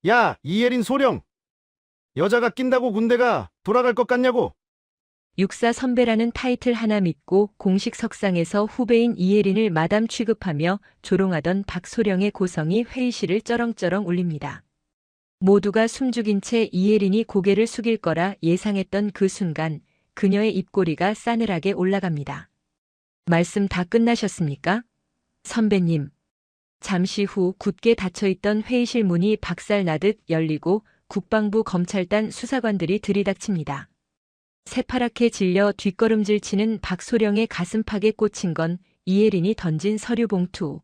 야, 이예린 소령. 여자가 낀다고 군대가 돌아갈 것 같냐고. 육사 선배라는 타이틀 하나 믿고 공식 석상에서 후배인 이예린을 마담 취급하며 조롱하던 박소령의 고성이 회의실을 쩌렁쩌렁 울립니다. 모두가 숨죽인 채 이예린이 고개를 숙일 거라 예상했던 그 순간 그녀의 입꼬리가 싸늘하게 올라갑니다. 말씀 다 끝나셨습니까? 선배님. 잠시 후 굳게 닫혀있던 회의실 문이 박살나듯 열리고 국방부 검찰단 수사관들이 들이닥칩니다. 새파랗게 질려 뒷걸음질 치는 박소령의 가슴팍에 꽂힌 건 이예린이 던진 서류 봉투.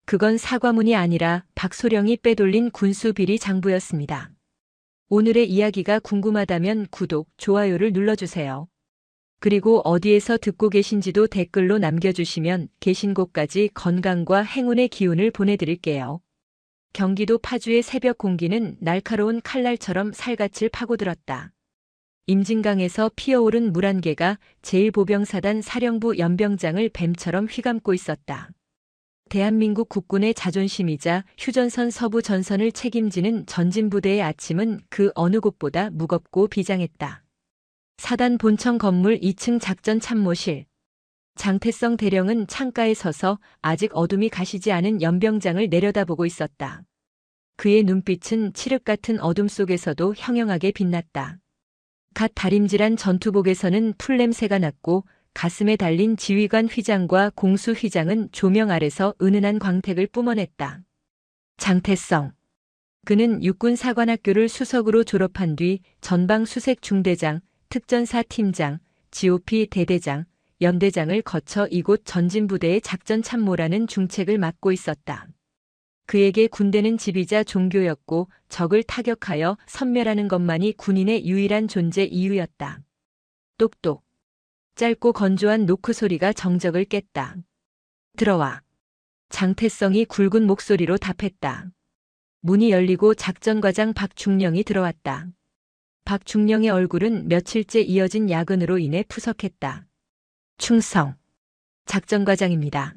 그건 사과문이 아니라 박소령이 빼돌린 군수비리 장부였습니다. 오늘의 이야기가 궁금하다면 구독, 좋아요를 눌러주세요. 그리고 어디에서 듣고 계신지도 댓글로 남겨주시면 계신 곳까지 건강과 행운의 기운을 보내드릴게요. 경기도 파주의 새벽 공기는 날카로운 칼날처럼 살갗을 파고들었다. 임진강에서 피어오른 물 한 개가 제1보병사단 사령부 연병장을 뱀처럼 휘감고 있었다. 대한민국 국군의 자존심이자 휴전선 서부 전선을 책임지는 전진부대의 아침은 그 어느 곳보다 무겁고 비장했다. 사단 본청 건물 2층 작전 참모실. 장태성 대령은 창가에 서서 아직 어둠이 가시지 않은 연병장을 내려다보고 있었다. 그의 눈빛은 칠흑 같은 어둠 속에서도 형형하게 빛났다. 갓 다림질한 전투복에서는 풀냄새가 났고 가슴에 달린 지휘관 휘장과 공수 휘장은 조명 아래서 은은한 광택을 뿜어냈다. 장태성. 그는 육군사관학교를 수석으로 졸업한 뒤 전방 수색 중대장, 특전사 팀장, GOP 대대장, 연대장을 거쳐 이곳 전진부대의 작전참모라는 중책을 맡고 있었다. 그에게 군대는 집이자 종교였고 적을 타격하여 섬멸하는 것만이 군인의 유일한 존재 이유였다. 똑똑. 짧고 건조한 노크 소리가 정적을 깼다. 들어와. 장태성이 굵은 목소리로 답했다. 문이 열리고 작전과장 박중령이 들어왔다. 박중령의 얼굴은 며칠째 이어진 야근으로 인해 푸석했다. 충성. 작전과장입니다.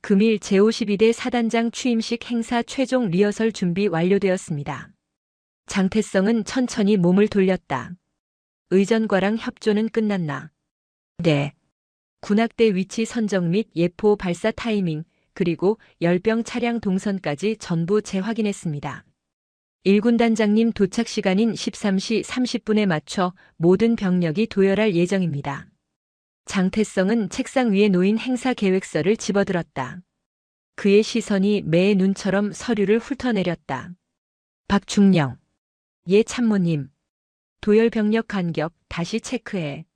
금일 제52대 사단장 취임식 행사 최종 리허설 준비 완료되었습니다. 장태성은 천천히 몸을 돌렸다. 의전과랑 협조는 끝났나? 네. 군악대 위치 선정 및 예포 발사 타이밍, 그리고 열병 차량 동선까지 전부 재확인했습니다. 1군 단장님 도착 시간인 13시 30분에 맞춰 모든 병력이 도열할 예정입니다. 장태성은 책상 위에 놓인 행사 계획서를 집어들었다. 그의 시선이 매의 눈처럼 서류를 훑어내렸다. 박중령. 예 참모님. 도열 병력 간격 다시 체크해.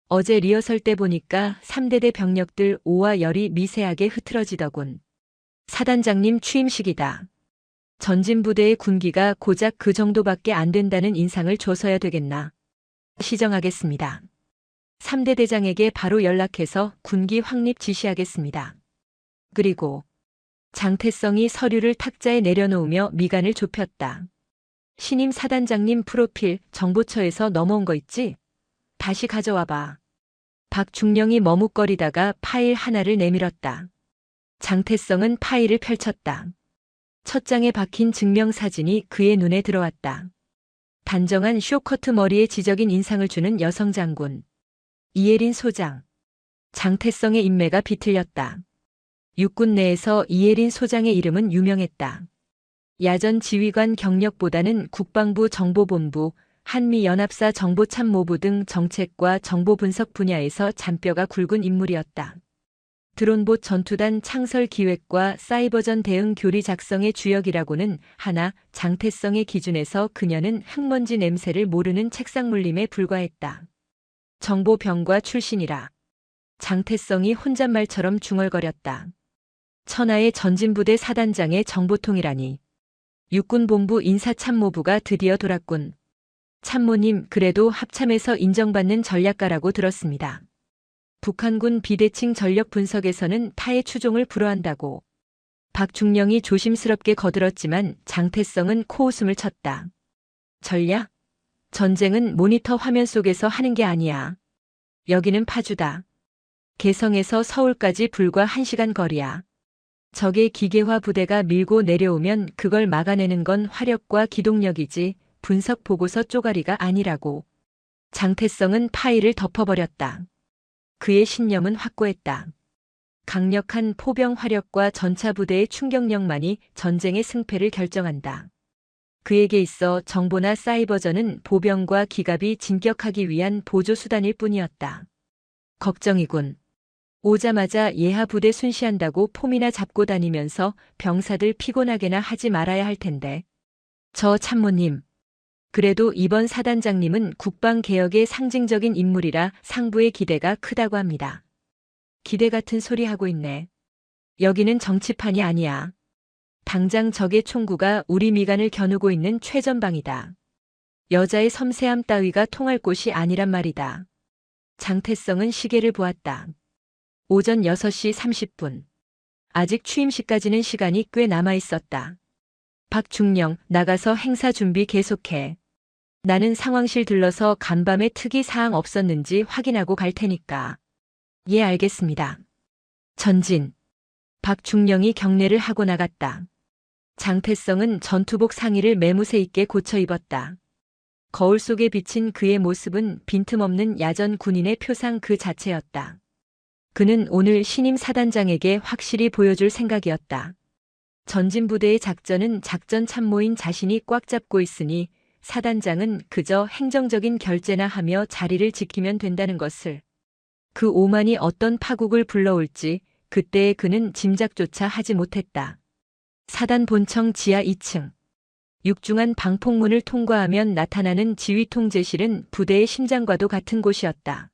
어제 리허설 때 보니까 3대대 병력들 오와 열이 미세하게 흐트러지더군. 사단장님 취임식이다. 전진부대의 군기가 고작 그 정도밖에 안 된다는 인상을 줘서야 되겠나. 시정하겠습니다. 3대 대장에게 바로 연락해서 군기 확립 지시하겠습니다. 그리고 장태성이 서류를 탁자에 내려놓으며 미간을 좁혔다. 신임 사단장님 프로필 정보처에서 넘어온 거 있지? 다시 가져와봐. 박중령이 머뭇거리다가 파일 하나를 내밀었다. 장태성은 파일을 펼쳤다. 첫 장에 박힌 증명사진이 그의 눈에 들어왔다. 단정한 쇼커트 머리에 지적인 인상을 주는 여성 장군. 이예린 소장. 장태성의 인매가 비틀렸다. 육군 내에서 이예린 소장의 이름은 유명했다. 야전 지휘관 경력보다는 국방부 정보본부, 한미연합사 정보참모부 등 정책과 정보 분석 분야에서 잔뼈가 굵은 인물이었다. 드론봇 전투단 창설 기획과 사이버전 대응 교리 작성의 주역이라고는 하나 장태성의 기준에서 그녀는 흙먼지 냄새를 모르는 책상 물림에 불과했다. 정보병과 출신이라. 장태성이 혼잣말처럼 중얼거렸다. 천하의 전진부대 사단장의 정보통이라니. 육군본부 인사참모부가 드디어 돌았군. 참모님, 그래도 합참에서 인정받는 전략가라고 들었습니다. 북한군 비대칭 전력 분석에서는 타의 추종을 불허한다고. 박중령이 조심스럽게 거들었지만 장태성은 코웃음을 쳤다. 전략? 전쟁은 모니터 화면 속에서 하는 게 아니야. 여기는 파주다. 개성에서 서울까지 불과 1시간 거리야. 적의 기계화 부대가 밀고 내려오면 그걸 막아내는 건 화력과 기동력이지 분석 보고서 쪼가리가 아니라고. 장태성은 파일을 덮어버렸다. 그의 신념은 확고했다. 강력한 포병 화력과 전차 부대의 충격력만이 전쟁의 승패를 결정한다. 그에게 있어 정보나 사이버전은 보병과 기갑이 진격하기 위한 보조수단일 뿐이었다. 걱정이군. 오자마자 예하 부대 순시한다고 폼이나 잡고 다니면서 병사들 피곤하게나 하지 말아야 할 텐데. 저 참모님. 그래도 이번 사단장님은 국방개혁의 상징적인 인물이라 상부의 기대가 크다고 합니다. 기대 같은 소리 하고 있네. 여기는 정치판이 아니야. 당장 적의 총구가 우리 미간을 겨누고 있는 최전방이다. 여자의 섬세함 따위가 통할 곳이 아니란 말이다. 장태성은 시계를 보았다. 오전 6시 30분. 아직 취임식까지는 시간이 꽤 남아 있었다. 박중령, 나가서 행사 준비 계속해. 나는 상황실 들러서 간밤에 특이 사항 없었는지 확인하고 갈 테니까. 예, 알겠습니다. 전진. 박중령이 경례를 하고 나갔다. 장태성은 전투복 상의를 매무새 있게 고쳐 입었다. 거울 속에 비친 그의 모습은 빈틈없는 야전 군인의 표상 그 자체였다. 그는 오늘 신임 사단장에게 확실히 보여줄 생각이었다. 전진부대의 작전은 작전 참모인 자신이 꽉 잡고 있으니 사단장은 그저 행정적인 결재나 하며 자리를 지키면 된다는 것을. 그 오만이 어떤 파국을 불러올지 그때의 그는 짐작조차 하지 못했다. 사단 본청 지하 2층. 육중한 방폭문을 통과하면 나타나는 지휘통제실은 부대의 심장과도 같은 곳이었다.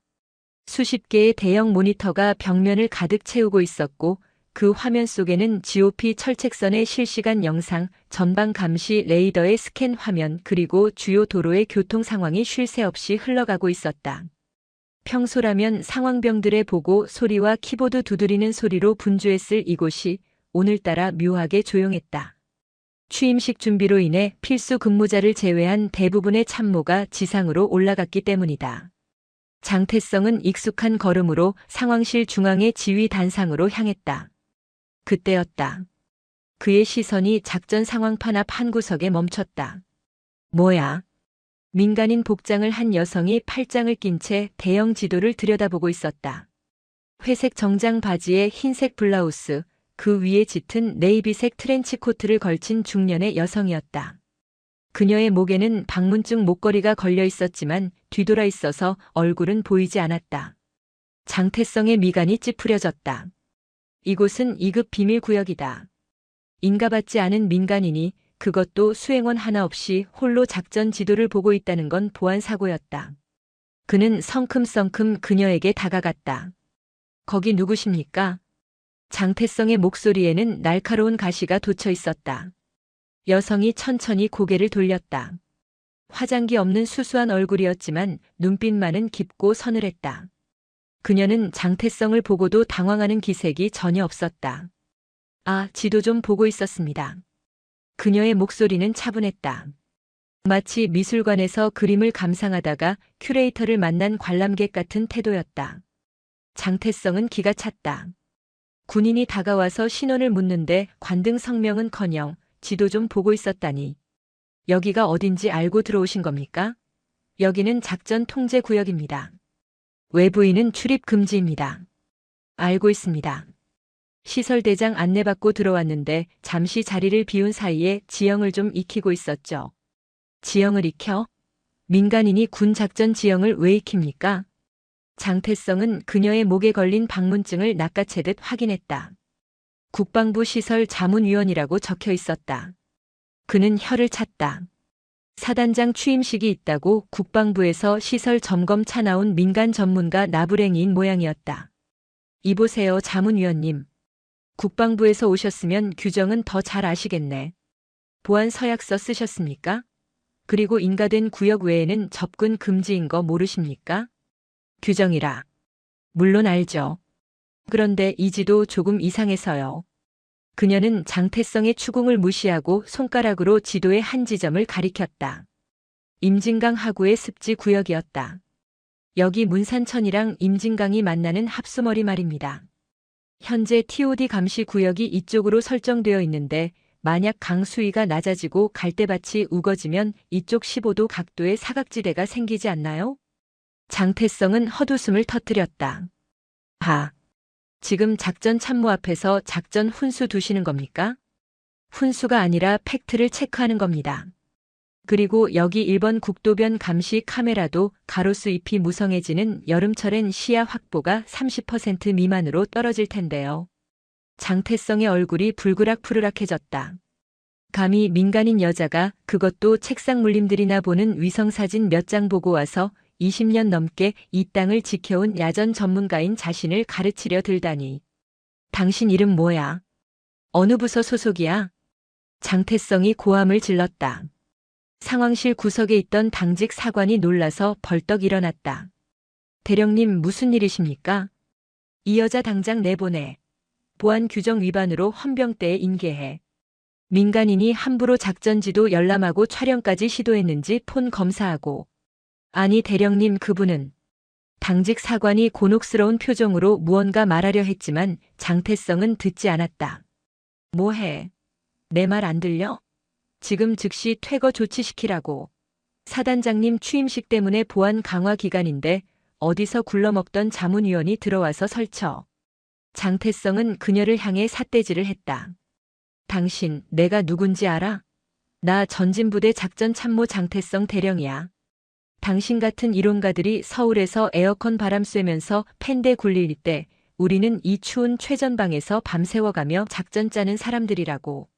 수십 개의 대형 모니터가 벽면을 가득 채우고 있었고 그 화면 속에는 GOP 철책선의 실시간 영상, 전방 감시 레이더의 스캔 화면 그리고 주요 도로의 교통 상황이 쉴 새 없이 흘러가고 있었다. 평소라면 상황병들의 보고 소리와 키보드 두드리는 소리로 분주했을 이곳이 오늘따라 묘하게 조용했다. 취임식 준비로 인해 필수 근무자를 제외한 대부분의 참모가 지상으로 올라갔기 때문이다. 장태성은 익숙한 걸음으로 상황실 중앙의 지휘 단상으로 향했다. 그때였다. 그의 시선이 작전 상황판 앞 한 구석에 멈췄다. 뭐야? 민간인 복장을 한 여성이 팔짱을 낀 채 대형 지도를 들여다보고 있었다. 회색 정장 바지에 흰색 블라우스, 그 위에 짙은 네이비색 트렌치 코트를 걸친 중년의 여성이었다. 그녀의 목에는 방문증 목걸이가 걸려 있었지만 뒤돌아 있어서 얼굴은 보이지 않았다. 장태성의 미간이 찌푸려졌다. 이곳은 2급 비밀 구역이다. 인가받지 않은 민간인이 그것도 수행원 하나 없이 홀로 작전 지도를 보고 있다는 건 보안 사고였다. 그는 성큼성큼 그녀에게 다가갔다. 거기 누구십니까? 장태성의 목소리에는 날카로운 가시가 돋쳐 있었다. 여성이 천천히 고개를 돌렸다. 화장기 없는 수수한 얼굴이었지만 눈빛만은 깊고 서늘했다. 그녀는 장태성을 보고도 당황하는 기색이 전혀 없었다. 아, 지도 좀 보고 있었습니다. 그녀의 목소리는 차분했다. 마치 미술관에서 그림을 감상하다가 큐레이터를 만난 관람객 같은 태도였다. 장태성은 기가 찼다. 군인이 다가와서 신원을 묻는데 관등 성명은커녕 지도 좀 보고 있었다니. 여기가 어딘지 알고 들어오신 겁니까? 여기는 작전 통제 구역입니다. 외부인은 출입 금지입니다. 알고 있습니다. 시설대장 안내받고 들어왔는데 잠시 자리를 비운 사이에 지형을 좀 익히고 있었죠. 지형을 익혀? 민간인이 군 작전 지형을 왜 익힙니까? 장태성은 그녀의 목에 걸린 방문증을 낚아채듯 확인했다. 국방부 시설 자문위원이라고 적혀 있었다. 그는 혀를 찼다. 사단장 취임식이 있다고 국방부에서 시설 점검차 나온 민간 전문가 나부랭이인 모양이었다. 이보세요, 자문위원님. 국방부에서 오셨으면 규정은 더 잘 아시겠네. 보안 서약서 쓰셨습니까? 그리고 인가된 구역 외에는 접근 금지인 거 모르십니까? 규정이라. 물론 알죠. 그런데 이 지도 조금 이상해서요. 그녀는 장태성의 추궁을 무시하고 손가락으로 지도의 한 지점을 가리켰다. 임진강 하구의 습지 구역이었다. 여기 문산천이랑 임진강이 만나는 합수머리 말입니다. 현재 TOD 감시 구역이 이쪽으로 설정되어 있는데 만약 강수위가 낮아지고 갈대밭이 우거지면 이쪽 15도 각도의 사각지대가 생기지 않나요? 장태성은 헛웃음을 터뜨렸다. 지금 작전 참모 앞에서 작전 훈수 두시는 겁니까? 훈수가 아니라 팩트를 체크하는 겁니다. 그리고 여기 1번 국도변 감시 카메라도 가로수 잎이 무성해지는 여름철엔 시야 확보가 30% 미만으로 떨어질 텐데요. 장태성의 얼굴이 불그락푸르락해졌다. 감히 민간인 여자가 그것도 책상 물림들이나 보는 위성사진 몇 장 보고 와서 20년 넘게 이 땅을 지켜온 야전 전문가인 자신을 가르치려 들다니. 당신 이름 뭐야? 어느 부서 소속이야? 장태성이 고함을 질렀다. 상황실 구석에 있던 당직 사관이 놀라서 벌떡 일어났다. 대령님 무슨 일이십니까? 이 여자 당장 내보내. 보안 규정 위반으로 헌병대에 인계해. 민간인이 함부로 작전지도 열람하고 촬영까지 시도했는지 폰 검사하고. 아니 대령님 그분은. 당직 사관이 곤혹스러운 표정으로 무언가 말하려 했지만 장태성은 듣지 않았다. 뭐해? 내 말 안 들려? 지금 즉시 퇴거 조치시키라고. 사단장님 취임식 때문에 보안 강화 기간인데 어디서 굴러먹던 자문위원이 들어와서 설쳐. 장태성은 그녀를 향해 삿대질을 했다. 당신 내가 누군지 알아? 나 전진부대 작전참모 장태성 대령이야. 당신 같은 이론가들이 서울에서 에어컨 바람 쐬면서 팬대 굴릴 때 우리는 이 추운 최전방에서 밤새워가며 작전 짜는 사람들이라고.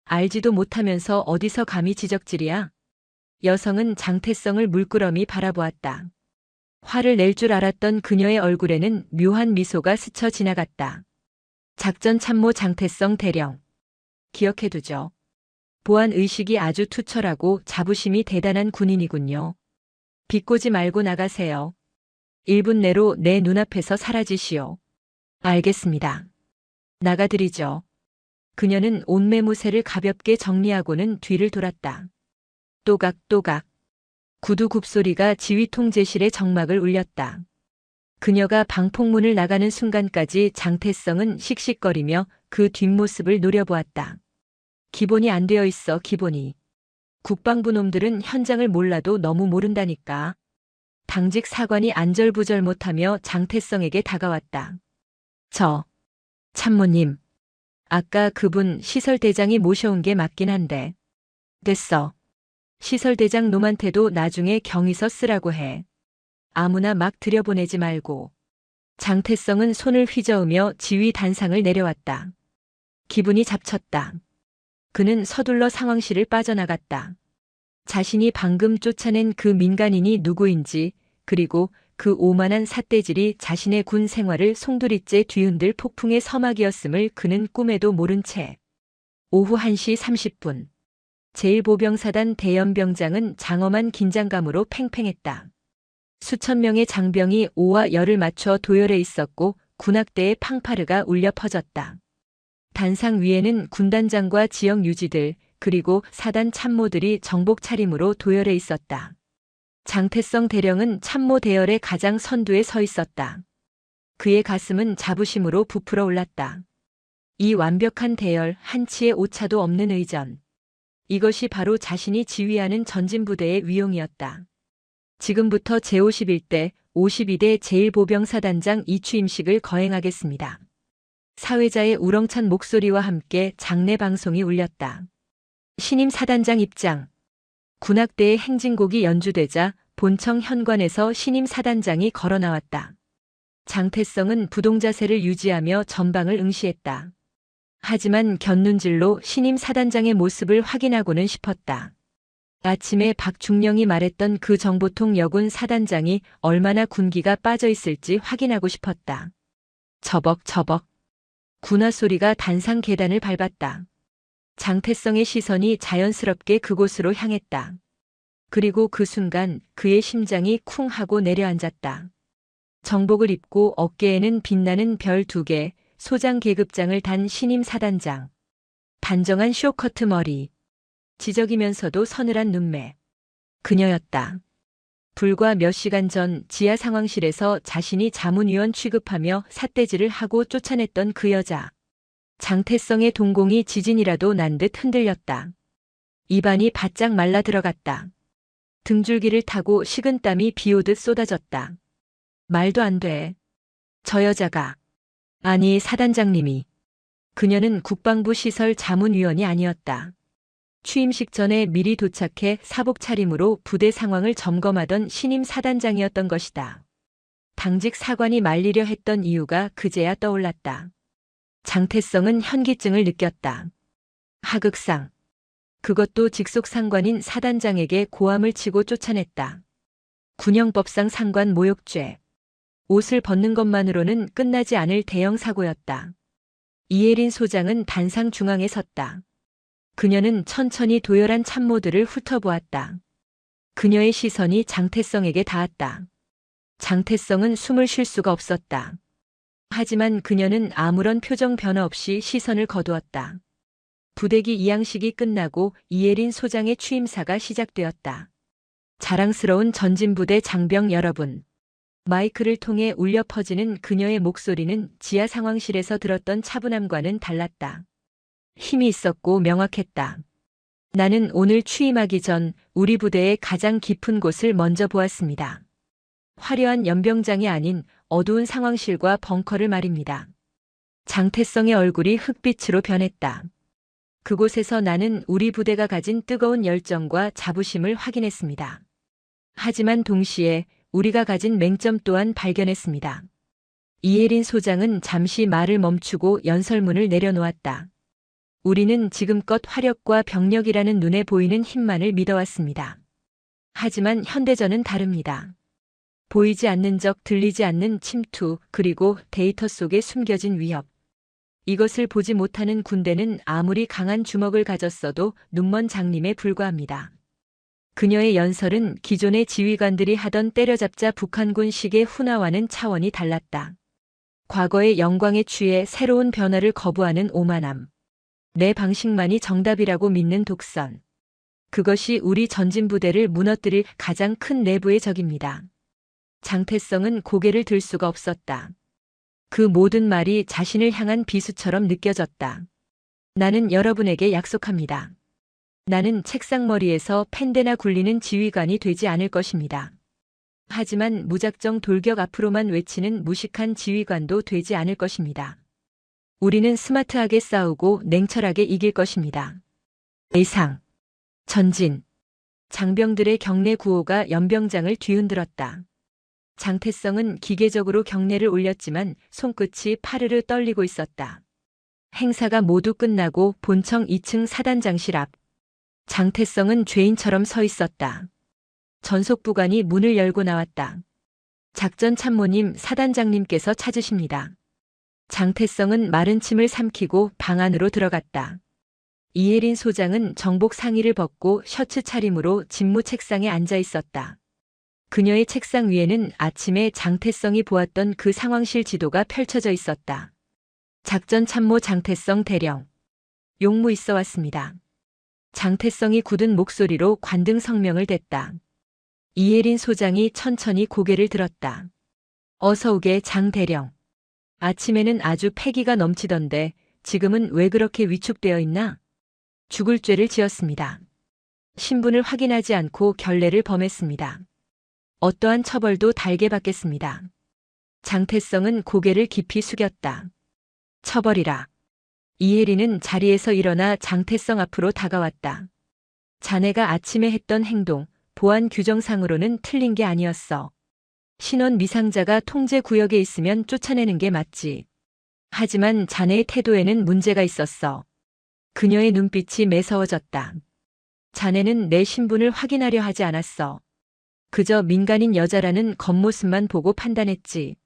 알지도 못하면서 어디서 감히 지적질이야? 여성은 장태성을 물끄러미 바라보았다. 화를 낼 줄 알았던 그녀의 얼굴에는 묘한 미소가 스쳐 지나갔다. 작전참모 장태성 대령. 기억해두죠. 보안 의식이 아주 투철하고 자부심이 대단한 군인이군요. 비꼬지 말고 나가세요. 1분 내로 내 눈앞에서 사라지시오. 알겠습니다. 나가드리죠. 그녀는 옷매무새를 가볍게 정리하고는 뒤를 돌았다. 또각또각. 구두 굽소리가 지휘통제실의 정막을 울렸다. 그녀가 방폭문을 나가는 순간까지 장태성은 씩씩거리며 그 뒷모습을 노려보았다. 기본이 안 되어 있어 기본이. 국방부 놈들은 현장을 몰라도 너무 모른다니까. 당직 사관이 안절부절 못하며 장태성에게 다가왔다. 참모님. 아까 그분 시설대장이 모셔온 게 맞긴 한데. 됐어. 시설대장 놈한테도 나중에 경위서 쓰라고 해. 아무나 막 들여보내지 말고. 장태성은 손을 휘저으며 지휘 단상을 내려왔다. 기분이 잡쳤다. 그는 서둘러 상황실을 빠져나갔다. 자신이 방금 쫓아낸 그 민간인이 누구인지 그리고 그 오만한 삿대질이 자신의 군 생활을 송두리째 뒤흔들 폭풍의 서막이었음을 그는 꿈에도 모른 채. 오후 1시 30분. 제1보병사단 대연병장은 장엄한 긴장감으로 팽팽했다. 수천 명의 장병이 오와 열을 맞춰 도열해 있었고 군악대의 팡파르가 울려 퍼졌다. 단상 위에는 군단장과 지역 유지들 그리고 사단 참모들이 정복 차림으로 도열해 있었다. 장태성 대령은 참모 대열의 가장 선두에 서 있었다. 그의 가슴은 자부심으로 부풀어 올랐다. 이 완벽한 대열, 한치의 오차도 없는 의전. 이것이 바로 자신이 지휘하는 전진부대의 위용이었다. 지금부터 제51대, 52대 제1보병사단장 이취임식을 거행하겠습니다. 사회자의 우렁찬 목소리와 함께 장례 방송이 울렸다. 신임 사단장 입장. 군악대의 행진곡이 연주되자 본청 현관에서 신임 사단장이 걸어 나왔다. 장태성은 부동자세를 유지하며 전방을 응시했다. 하지만 곁눈질로 신임 사단장의 모습을 확인하고는 싶었다. 아침에 박중령이 말했던 그 정보통 여군 사단장이 얼마나 군기가 빠져 있을지 확인하고 싶었다. 처벅처벅. 군화 소리가 단상 계단을 밟았다. 장태성의 시선이 자연스럽게 그곳으로 향했다. 그리고 그 순간 그의 심장이 쿵 하고 내려앉았다. 정복을 입고 어깨에는 빛나는 별 2개, 소장 계급장을 단 신임 사단장. 단정한 쇼커트 머리. 지적이면서도 서늘한 눈매. 그녀였다. 불과 몇 시간 전 지하 상황실에서 자신이 자문위원 취급하며 삿대질을 하고 쫓아냈던 그 여자. 장태성의 동공이 지진이라도 난 듯 흔들렸다. 입안이 바짝 말라 들어갔다. 등줄기를 타고 식은땀이 비오듯 쏟아졌다. 말도 안 돼. 저 여자가. 아니, 사단장님이. 그녀는 국방부 시설 자문위원이 아니었다. 취임식 전에 미리 도착해 사복 차림으로 부대 상황을 점검하던 신임 사단장이었던 것이다. 당직 사관이 말리려 했던 이유가 그제야 떠올랐다. 장태성은 현기증을 느꼈다. 하극상. 그것도 직속 상관인 사단장에게 고함을 치고 쫓아냈다. 군형법상 상관 모욕죄. 옷을 벗는 것만으로는 끝나지 않을 대형 사고였다. 이혜린 소장은 단상 중앙에 섰다. 그녀는 천천히 도열한 참모들을 훑어보았다. 그녀의 시선이 장태성에게 닿았다. 장태성은 숨을 쉴 수가 없었다. 하지만 그녀는 아무런 표정 변화 없이 시선을 거두었다. 부대기 이양식이 끝나고 이혜린 소장의 취임사가 시작되었다. 자랑스러운 전진부대 장병 여러분. 마이크를 통해 울려 퍼지는 그녀의 목소리는 지하 상황실에서 들었던 차분함과는 달랐다. 힘이 있었고 명확했다. 나는 오늘 취임하기 전 우리 부대의 가장 깊은 곳을 먼저 보았습니다. 화려한 연병장이 아닌 어두운 상황실과 벙커를 말입니다. 장태성의 얼굴이 흑빛으로 변했다. 그곳에서 나는 우리 부대가 가진 뜨거운 열정과 자부심을 확인했습니다. 하지만 동시에 우리가 가진 맹점 또한 발견했습니다. 이혜린 소장은 잠시 말을 멈추고 연설문을 내려놓았다. 우리는 지금껏 화력과 병력이라는 눈에 보이는 힘만을 믿어왔습니다. 하지만 현대전은 다릅니다. 보이지 않는 적, 들리지 않는 침투, 그리고 데이터 속에 숨겨진 위협. 이것을 보지 못하는 군대는 아무리 강한 주먹을 가졌어도 눈먼 장님에 불과합니다. 그녀의 연설은 기존의 지휘관들이 하던 때려잡자 북한군식의 훈화와는 차원이 달랐다. 과거의 영광에 취해 새로운 변화를 거부하는 오만함. 내 방식만이 정답이라고 믿는 독선. 그것이 우리 전진부대를 무너뜨릴 가장 큰 내부의 적입니다. 장태성은 고개를 들 수가 없었다. 그 모든 말이 자신을 향한 비수처럼 느껴졌다. 나는 여러분에게 약속합니다. 나는 책상머리에서 펜대나 굴리는 지휘관이 되지 않을 것입니다. 하지만 무작정 돌격 앞으로만 외치는 무식한 지휘관도 되지 않을 것입니다. 우리는 스마트하게 싸우고 냉철하게 이길 것입니다. 예상. 전진. 장병들의 경례 구호가 연병장을 뒤흔들었다. 장태성은 기계적으로 경례를 올렸지만 손끝이 파르르 떨리고 있었다. 행사가 모두 끝나고 본청 2층 사단장실 앞. 장태성은 죄인처럼 서 있었다. 전속부관이 문을 열고 나왔다. 작전 참모님, 사단장님께서 찾으십니다. 장태성은 마른 침을 삼키고 방 안으로 들어갔다. 이혜린 소장은 정복 상의를 벗고 셔츠 차림으로 집무 책상에 앉아 있었다. 그녀의 책상 위에는 아침에 장태성이 보았던 그 상황실 지도가 펼쳐져 있었다. 작전 참모 장태성 대령. 용무 있어 왔습니다. 장태성이 굳은 목소리로 관등 성명을 댔다. 이혜린 소장이 천천히 고개를 들었다. 어서 오게 장 대령. 아침에는 아주 패기가 넘치던데 지금은 왜 그렇게 위축되어 있나? 죽을 죄를 지었습니다. 신분을 확인하지 않고 결례를 범했습니다. 어떠한 처벌도 달게 받겠습니다. 장태성은 고개를 깊이 숙였다. 처벌이라. 이혜린은 자리에서 일어나 장태성 앞으로 다가왔다. 자네가 아침에 했던 행동, 보안 규정상으로는 틀린 게 아니었어. 신원 미상자가 통제 구역에 있으면 쫓아내는 게 맞지. 하지만 자네의 태도에는 문제가 있었어. 그녀의 눈빛이 매서워졌다. 자네는 내 신분을 확인하려 하지 않았어. 그저 민간인 여자라는 겉모습만 보고 판단했지.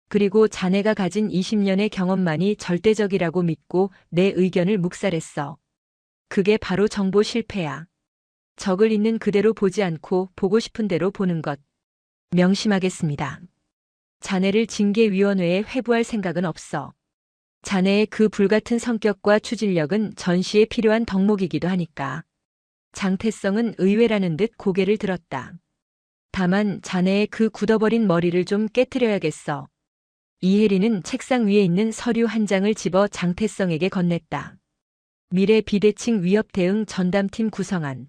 그리고 자네가 가진 20년의 경험만이 절대적이라고 믿고 내 의견을 묵살했어. 그게 바로 정보 실패야. 적을 있는 그대로 보지 않고 보고 싶은 대로 보는 것. 명심하겠습니다. 자네를 징계위원회에 회부할 생각은 없어. 자네의 그 불같은 성격과 추진력은 전시에 필요한 덕목이기도 하니까. 장태성은 의외라는 듯 고개를 들었다. 다만 자네의 그 굳어버린 머리를 좀 깨트려야겠어. 이혜리는 책상 위에 있는 서류 한 장을 집어 장태성에게 건넸다. 미래 비대칭 위협 대응 전담팀 구성안.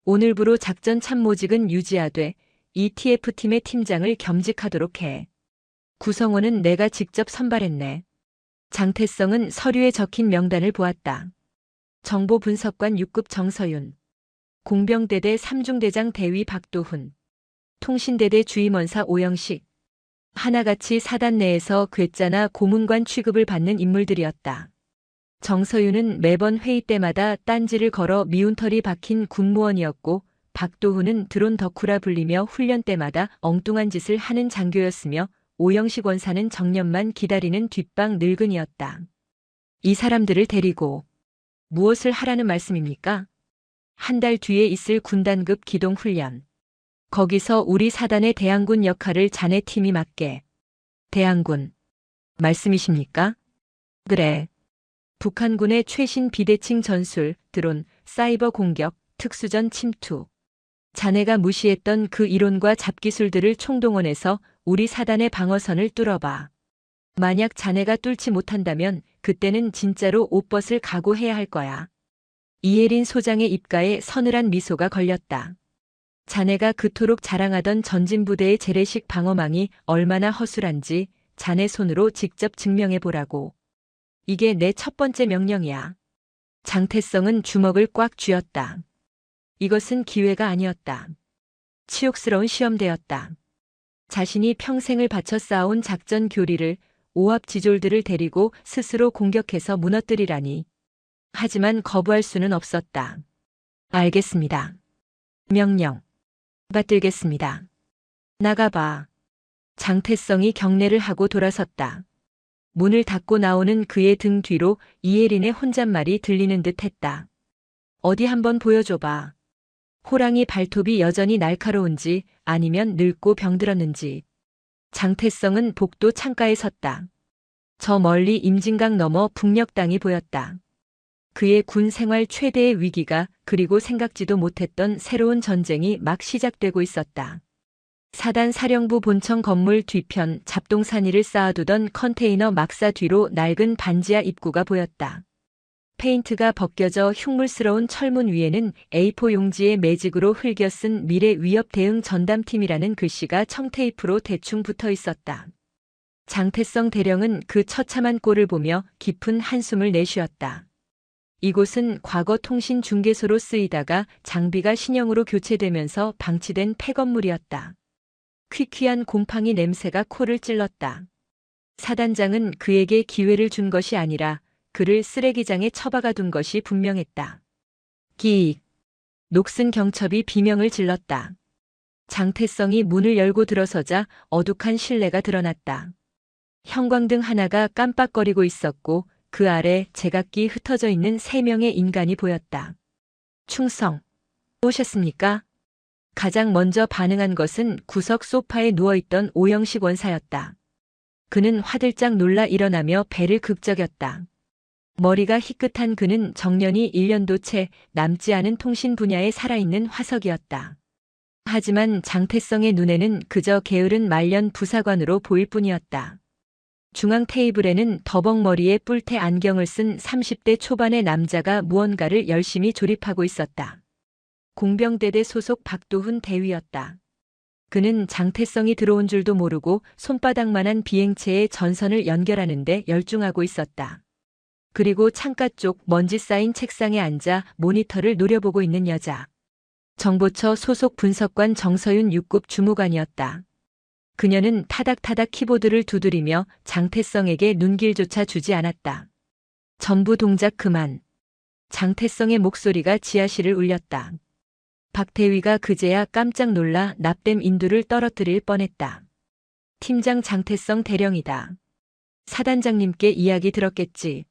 오늘부로 작전 참모직은 유지하되 ETF팀의 팀장을 겸직하도록 해. 구성원은 내가 직접 선발했네. 장태성은 서류에 적힌 명단을 보았다. 정보분석관 6급 정서윤, 공병대대 3중대장 대위 박도훈, 통신대대 주임원사 오영식. 하나같이 사단 내에서 괴짜나 고문관 취급을 받는 인물들이었다. 정서윤은 매번 회의 때마다 딴지를 걸어 미운 털이 박힌 군무원이었고, 박도훈은 드론 덕후라 불리며 훈련 때마다 엉뚱한 짓을 하는 장교였으며, 오영식 원사는 정년만 기다리는 뒷방 늙은이였다. 이 사람들을 데리고 무엇을 하라는 말씀입니까? 한 달 뒤에 있을 군단급 기동훈련. 거기서 우리 사단의 대항군 역할을 자네 팀이 맡게. 대항군 말씀이십니까? 그래. 북한군의 최신 비대칭 전술, 드론, 사이버 공격, 특수전 침투. 자네가 무시했던 그 이론과 잡기술들을 총동원해서 우리 사단의 방어선을 뚫어봐. 만약 자네가 뚫지 못한다면 그때는 진짜로 옷벗을 각오해야 할 거야. 이혜린 소장의 입가에 서늘한 미소가 걸렸다. 자네가 그토록 자랑하던 전진부대의 재래식 방어망이 얼마나 허술한지 자네 손으로 직접 증명해보라고. 이게 내 첫 번째 명령이야. 장태성은 주먹을 꽉 쥐었다. 이것은 기회가 아니었다. 치욕스러운 시험대였다. 자신이 평생을 바쳐 쌓아온 작전 교리를, 오합지졸들을 데리고 스스로 공격해서 무너뜨리라니. 하지만 거부할 수는 없었다. 알겠습니다. 명령. 받들겠습니다. 나가봐. 장태성이 경례를 하고 돌아섰다. 문을 닫고 나오는 그의 등 뒤로 이혜린의 혼잣말이 들리는 듯 했다. 어디 한번 보여줘봐. 호랑이 발톱이 여전히 날카로운지 아니면 늙고 병들었는지. 장태성은 복도 창가에 섰다. 저 멀리 임진강 너머 북녘 땅이 보였다. 그의 군 생활 최대의 위기가 그리고 생각지도 못했던 새로운 전쟁이 막 시작되고 있었다. 사단 사령부 본청 건물 뒤편 잡동사니를 쌓아두던 컨테이너 막사 뒤로 낡은 반지하 입구가 보였다. 페인트가 벗겨져 흉물스러운 철문 위에는 A4 용지에 매직으로 흘겨 쓴 미래 위협 대응 전담팀이라는 글씨가 청테이프로 대충 붙어 있었다. 장태성 대령은 그 처참한 꼴을 보며 깊은 한숨을 내쉬었다. 이곳은 과거 통신 중개소로 쓰이다가 장비가 신형으로 교체되면서 방치된 폐건물이었다. 퀴퀴한 곰팡이 냄새가 코를 찔렀다. 사단장은 그에게 기회를 준 것이 아니라 그를 쓰레기장에 처박아 둔 것이 분명했다. 기익. 녹슨 경첩이 비명을 질렀다. 장태성이 문을 열고 들어서자 어둑한 실내가 드러났다. 형광등 하나가 깜빡거리고 있었고 그 아래 제각기 흩어져 있는 3명의 인간이 보였다. 충성. 오셨습니까? 가장 먼저 반응한 것은 구석 소파에 누워있던 오영식 원사였다. 그는 화들짝 놀라 일어나며 배를 극적였다. 머리가 희끗한 그는 정년이 1년도 채 남지 않은 통신 분야에 살아있는 화석이었다. 하지만 장태성의 눈에는 그저 게으른 말년 부사관으로 보일 뿐이었다. 중앙 테이블에는 더벅머리에 뿔테 안경을 쓴 30대 초반의 남자가 무언가를 열심히 조립하고 있었다. 공병대대 소속 박도훈 대위였다. 그는 장태성이 들어온 줄도 모르고 손바닥만한 비행체의 전선을 연결하는데 열중하고 있었다. 그리고 창가 쪽 먼지 쌓인 책상에 앉아 모니터를 노려보고 있는 여자. 정보처 소속 분석관 정서윤 6급 주무관이었다. 그녀는 타닥타닥 키보드를 두드리며 장태성에게 눈길조차 주지 않았다. 전부 동작 그만. 장태성의 목소리가 지하실을 울렸다. 박 대위가 그제야 깜짝 놀라 납땜 인두를 떨어뜨릴 뻔했다. 팀장 장태성 대령이다. 사단장님께 이야기 들었겠지.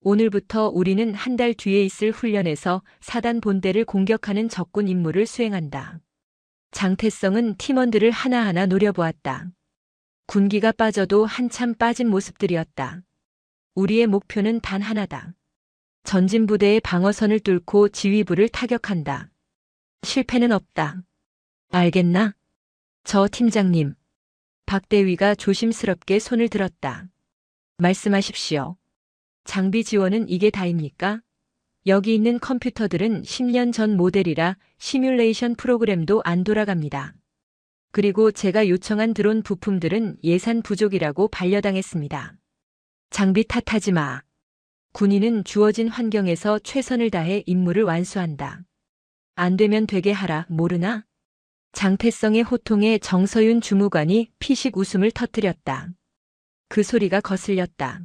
오늘부터 우리는 한 달 뒤에 있을 훈련에서 사단 본대를 공격하는 적군 임무를 수행한다. 장태성은 팀원들을 하나하나 노려보았다. 군기가 빠져도 한참 빠진 모습들이었다. 우리의 목표는 단 하나다. 전진부대의 방어선을 뚫고 지휘부를 타격한다. 실패는 없다. 알겠나? 저 팀장님. 박 대위가 조심스럽게 손을 들었다. 말씀하십시오. 장비 지원은 이게 다입니까? 여기 있는 컴퓨터들은 10년 전 모델이라 시뮬레이션 프로그램도 안 돌아갑니다. 그리고 제가 요청한 드론 부품들은 예산 부족이라고 반려당했습니다. 장비 탓하지 마. 군인은 주어진 환경에서 최선을 다해 임무를 완수한다. 안 되면 되게 하라, 모르나? 장태성의 호통에 정서윤 주무관이 피식 웃음을 터뜨렸다. 그 소리가 거슬렸다.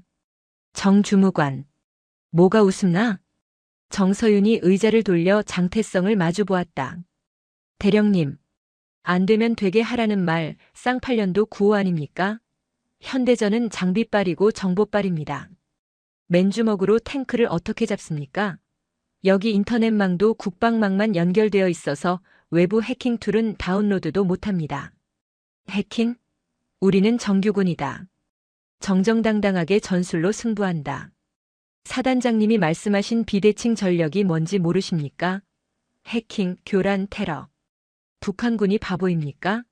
정 주무관. 뭐가 웃음나? 정서윤이 의자를 돌려 장태성을 마주보았다. 대령님. 안 되면 되게 하라는 말 쌍팔년도 구호 아닙니까? 현대전은 장비빨이고 정보빨입니다. 맨주먹으로 탱크를 어떻게 잡습니까? 여기 인터넷망도 국방망만 연결되어 있어서 외부 해킹 툴은 다운로드도 못합니다. 해킹? 우리는 정규군이다. 정정당당하게 전술로 승부한다. 사단장님이 말씀하신 비대칭 전력이 뭔지 모르십니까? 해킹, 교란, 테러. 북한군이 바보입니까?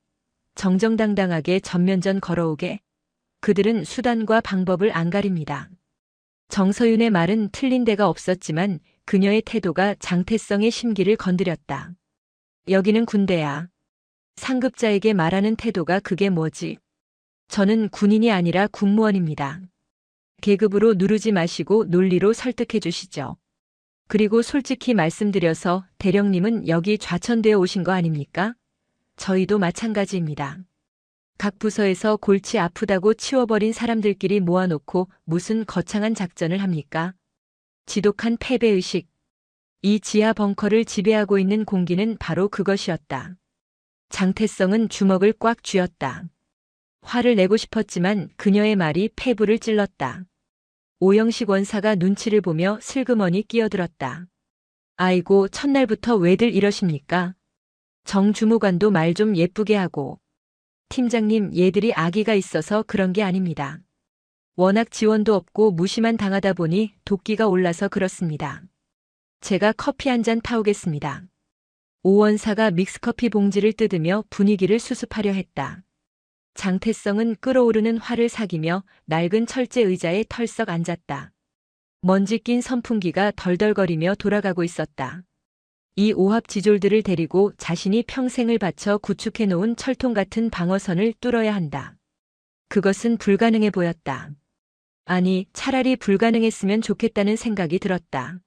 정정당당하게 전면전 걸어오게. 그들은 수단과 방법을 안 가립니다. 정서윤의 말은 틀린 데가 없었지만 그녀의 태도가 장태성의 심기를 건드렸다. 여기는 군대야. 상급자에게 말하는 태도가 그게 뭐지? 저는 군인이 아니라 군무원입니다. 계급으로 누르지 마시고 논리로 설득해 주시죠. 그리고 솔직히 말씀드려서 대령님은 여기 좌천되어 오신 거 아닙니까? 저희도 마찬가지입니다. 각 부서에서 골치 아프다고 치워버린 사람들끼리 모아놓고 무슨 거창한 작전을 합니까? 지독한 패배의식. 이 지하 벙커를 지배하고 있는 공기는 바로 그것이었다. 장태성은 주먹을 꽉 쥐었다. 화를 내고 싶었지만 그녀의 말이 폐부를 찔렀다. 오영식 원사가 눈치를 보며 슬그머니 끼어들었다. 아이고, 첫날부터 왜들 이러십니까? 정 주무관도 말 좀 예쁘게 하고. 팀장님, 얘들이 아기가 있어서 그런 게 아닙니다. 워낙 지원도 없고 무시만 당하다 보니 도끼가 올라서 그렇습니다. 제가 커피 한 잔 타오겠습니다. 오 원사가 믹스커피 봉지를 뜯으며 분위기를 수습하려 했다. 장태성은 끓어오르는 화를 사귀며 낡은 철제 의자에 털썩 앉았다. 먼지 낀 선풍기가 덜덜거리며 돌아가고 있었다. 이 오합지졸들을 데리고 자신이 평생을 바쳐 구축해 놓은 철통 같은 방어선을 뚫어야 한다. 그것은 불가능해 보였다. 아니, 차라리 불가능했으면 좋겠다는 생각이 들었다.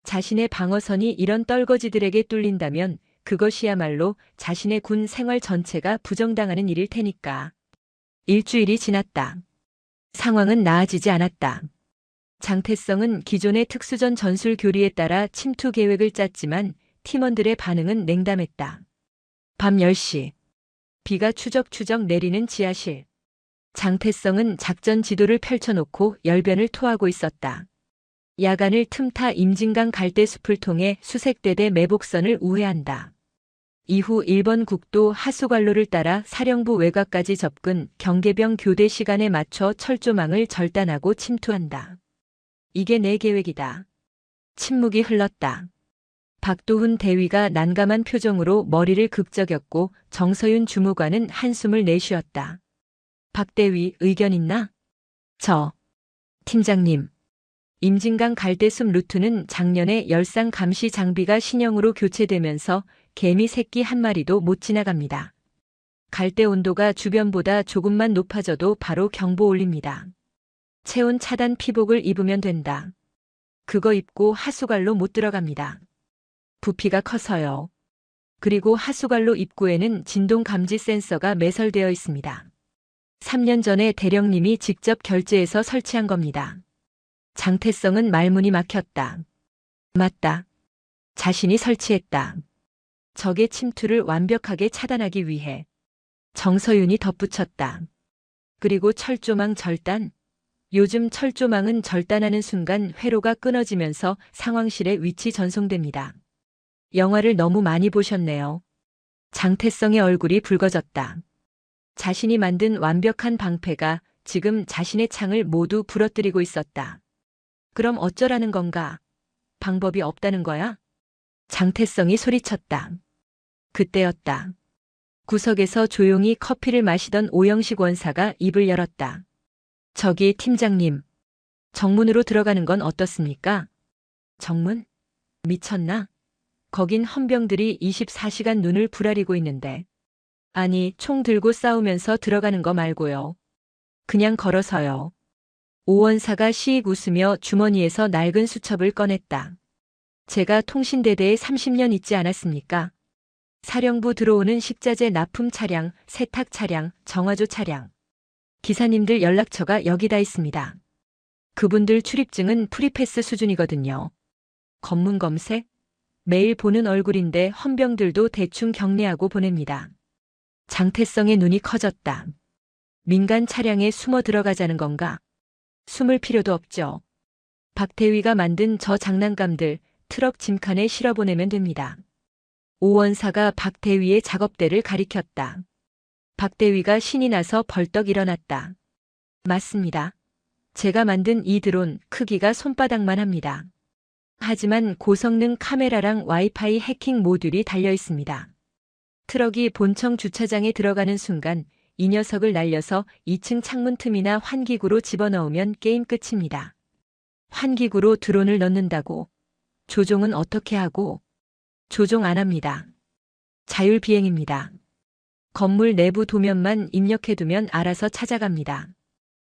자신의 방어선이 이런 떨거지들에게 뚫린다면 그것이야말로 자신의 군 생활 전체가 부정당하는 일일 테니까. 일주일이 지났다. 상황은 나아지지 않았다. 장태성은 기존의 특수전 전술 교리에 따라 침투 계획을 짰지만 팀원들의 반응은 냉담했다. 밤 10시. 비가 추적추적 내리는 지하실. 장태성은 작전 지도를 펼쳐놓고 열변을 토하고 있었다. 야간을 틈타 임진강 갈대숲을 통해 수색대대 매복선을 우회한다. 이후 1번 국도 하수관로를 따라 사령부 외곽까지 접근 경계병 교대 시간에 맞춰 철조망을 절단하고 침투한다. 이게 내 계획이다. 침묵이 흘렀다. 박도훈 대위가 난감한 표정으로 머리를 극적였고 정서윤 주무관은 한숨을 내쉬었다. 박 대위 의견 있나? 팀장님. 임진강 갈대숲 루트는 작년에 열상 감시 장비가 신형으로 교체되면서 개미 새끼 한 마리도 못 지나갑니다. 갈대 온도가 주변보다 조금만 높아져도 바로 경보 울립니다. 체온 차단 피복을 입으면 된다. 그거 입고 하수관로 못 들어갑니다. 부피가 커서요. 그리고 하수관로 입구에는 진동 감지 센서가 매설되어 있습니다. 3년 전에 대령님이 직접 결제해서 설치한 겁니다. 장태성은 말문이 막혔다. 맞다. 자신이 설치했다. 적의 침투를 완벽하게 차단하기 위해. 정서윤이 덧붙였다. 그리고 철조망 절단. 요즘 철조망은 절단하는 순간 회로가 끊어지면서 상황실에 위치 전송됩니다. 영화를 너무 많이 보셨네요. 장태성의 얼굴이 붉어졌다. 자신이 만든 완벽한 방패가 지금 자신의 창을 모두 부러뜨리고 있었다. 그럼 어쩌라는 건가? 방법이 없다는 거야? 장태성이 소리쳤다. 그때였다. 구석에서 조용히 커피를 마시던 오영식 원사가 입을 열었다. 저기 팀장님, 정문으로 들어가는 건 어떻습니까? 정문? 미쳤나? 거긴 헌병들이 24시간 눈을 부라리고 있는데. 아니, 총 들고 싸우면서 들어가는 거 말고요. 그냥 걸어서요. 오원사가 시익 웃으며 주머니에서 낡은 수첩을 꺼냈다. 제가 통신대대에 30년 있지 않았습니까? 사령부 들어오는 식자재 납품 차량, 세탁 차량, 정화조 차량. 기사님들 연락처가 여기다 있습니다. 그분들 출입증은 프리패스 수준이거든요. 검문 검색? 매일 보는 얼굴인데 헌병들도 대충 경례하고 보냅니다. 장태성의 눈이 커졌다. 민간 차량에 숨어 들어가자는 건가? 숨을 필요도 없죠. 박대위가 만든 저 장난감들 트럭 짐칸에 실어보내면 됩니다. 오원사가 박대위의 작업대를 가리켰다. 박대위가 신이 나서 벌떡 일어났다. 맞습니다. 제가 만든 이 드론 크기가 손바닥만 합니다. 하지만 고성능 카메라랑 와이파이 해킹 모듈이 달려 있습니다. 트럭이 본청 주차장에 들어가는 순간 이 녀석을 날려서 2층 창문 틈이나 환기구로 집어넣으면 게임 끝입니다. 환기구로 드론을 넣는다고? 조종은 어떻게 하고? 조종 안 합니다. 자율비행입니다. 건물 내부 도면만 입력해두면 알아서 찾아갑니다.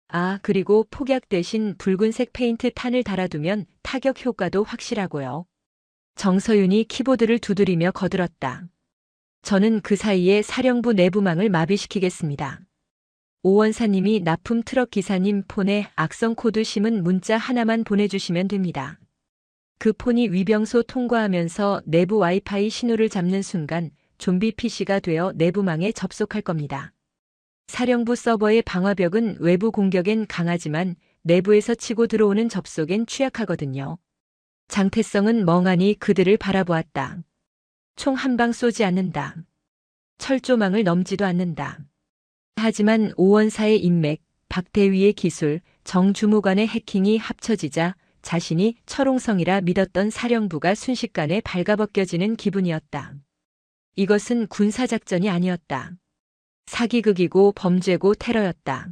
아, 그리고 폭약 대신 붉은색 페인트 탄을 달아두면 타격 효과도 확실하고요. 정서윤이 키보드를 두드리며 거들었다. 저는 그 사이에 사령부 내부망을 마비시키겠습니다. 오원사님이 납품 트럭 기사님 폰에 악성 코드 심은 문자 하나만 보내주시면 됩니다. 그 폰이 위병소 통과하면서 내부 와이파이 신호를 잡는 순간 좀비 PC가 되어 내부망에 접속할 겁니다. 사령부 서버의 방화벽은 외부 공격엔 강하지만 내부에서 치고 들어오는 접속엔 취약하거든요. 장태성은 멍하니 그들을 바라보았다. 총 한 방 쏘지 않는다. 철조망을 넘지도 않는다. 하지만 오원사의 인맥, 박대위의 기술, 정주무관의 해킹이 합쳐지자 자신이 철옹성이라 믿었던 사령부가 순식간에 발가벗겨지는 기분이었다. 이것은 군사작전이 아니었다. 사기극이고 범죄고 테러였다.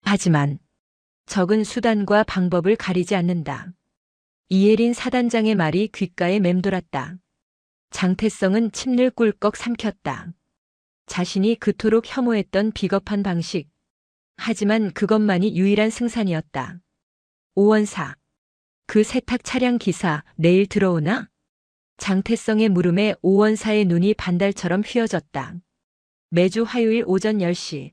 하지만 적은 수단과 방법을 가리지 않는다. 이예린 사단장의 말이 귓가에 맴돌았다. 장태성은 침을 꿀꺽 삼켰다. 자신이 그토록 혐오했던 비겁한 방식. 하지만 그것만이 유일한 승산이었다. 오원사. 그 세탁 차량 기사 내일 들어오나? 장태성의 물음에 오원사의 눈이 반달처럼 휘어졌다. 매주 화요일 오전 10시.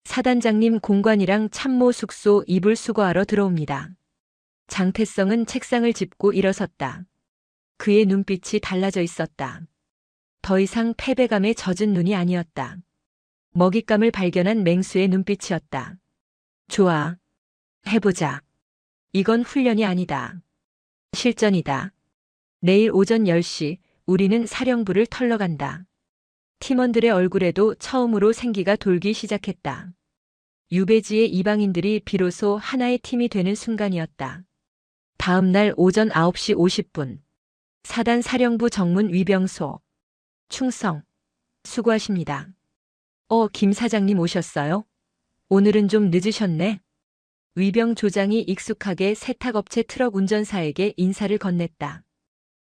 사단장님 공관이랑 참모 숙소 이불 수거하러 들어옵니다. 장태성은 책상을 짚고 일어섰다. 그의 눈빛이 달라져 있었다. 더 이상 패배감에 젖은 눈이 아니었다. 먹잇감을 발견한 맹수의 눈빛이었다. 좋아. 해보자. 이건 훈련이 아니다. 실전이다. 내일 오전 10시 우리는 사령부를 털러 간다. 팀원들의 얼굴에도 처음으로 생기가 돌기 시작했다. 유배지의 이방인들이 비로소 하나의 팀이 되는 순간이었다. 다음 날 오전 9시 50분. 사단 사령부 정문 위병소. 충성. 수고하십니다. 김 사장님 오셨어요? 오늘은 좀 늦으셨네. 위병 조장이 익숙하게 세탁업체 트럭 운전사에게 인사를 건넸다.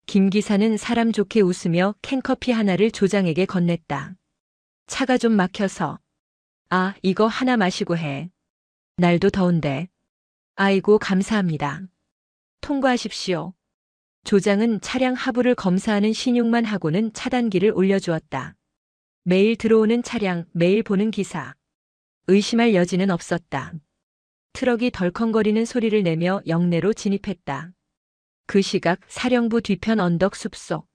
김 기사는 사람 좋게 웃으며 캔커피 하나를 조장에게 건넸다. 차가 좀 막혀서. 아, 이거 하나 마시고 해. 날도 더운데. 아이고, 감사합니다. 통과하십시오. 조장은 차량 하부를 검사하는 신용만 하고는 차단기를 올려주었다. 매일 들어오는 차량, 매일 보는 기사. 의심할 여지는 없었다. 트럭이 덜컹거리는 소리를 내며 영내로 진입했다. 그 시각 사령부 뒤편 언덕 숲속.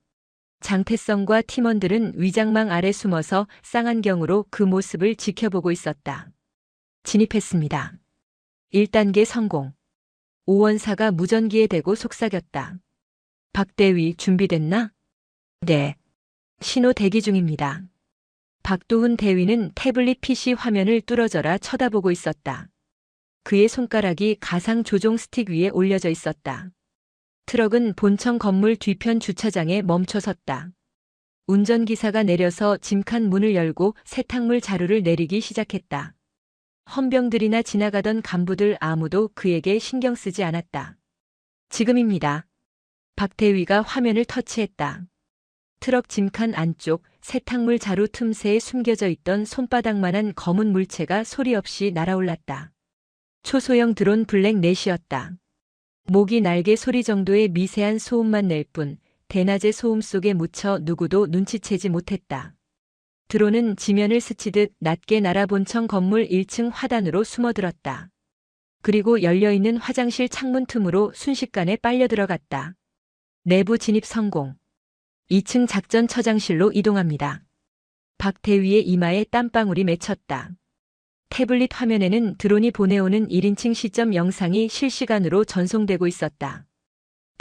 장태성과 팀원들은 위장망 아래 숨어서 쌍안경으로 그 모습을 지켜보고 있었다. 진입했습니다. 1단계 성공. 오원사가 무전기에 대고 속삭였다. 박대위 준비됐나? 네. 신호 대기 중입니다. 박도훈 대위는 태블릿 PC 화면을 뚫어져라 쳐다보고 있었다. 그의 손가락이 가상 조종 스틱 위에 올려져 있었다. 트럭은 본청 건물 뒤편 주차장에 멈춰섰다. 운전기사가 내려서 짐칸 문을 열고 세탁물 자루를 내리기 시작했다. 헌병들이나 지나가던 간부들 아무도 그에게 신경 쓰지 않았다. 지금입니다. 박대위가 화면을 터치했다. 트럭 짐칸 안쪽 세탁물 자루 틈새에 숨겨져 있던 손바닥만한 검은 물체가 소리 없이 날아올랐다. 초소형 드론 블랙넷이었다. 모기 날개 소리 정도의 미세한 소음만 낼 뿐 대낮의 소음 속에 묻혀 누구도 눈치채지 못했다. 드론은 지면을 스치듯 낮게 날아본 청 건물 1층 화단으로 숨어들었다. 그리고 열려있는 화장실 창문 틈으로 순식간에 빨려 들어갔다. 내부 진입 성공. 2층 작전 처장실로 이동합니다. 박대위의 이마에 땀방울이 맺혔다. 태블릿 화면에는 드론이 보내오는 1인칭 시점 영상이 실시간으로 전송되고 있었다.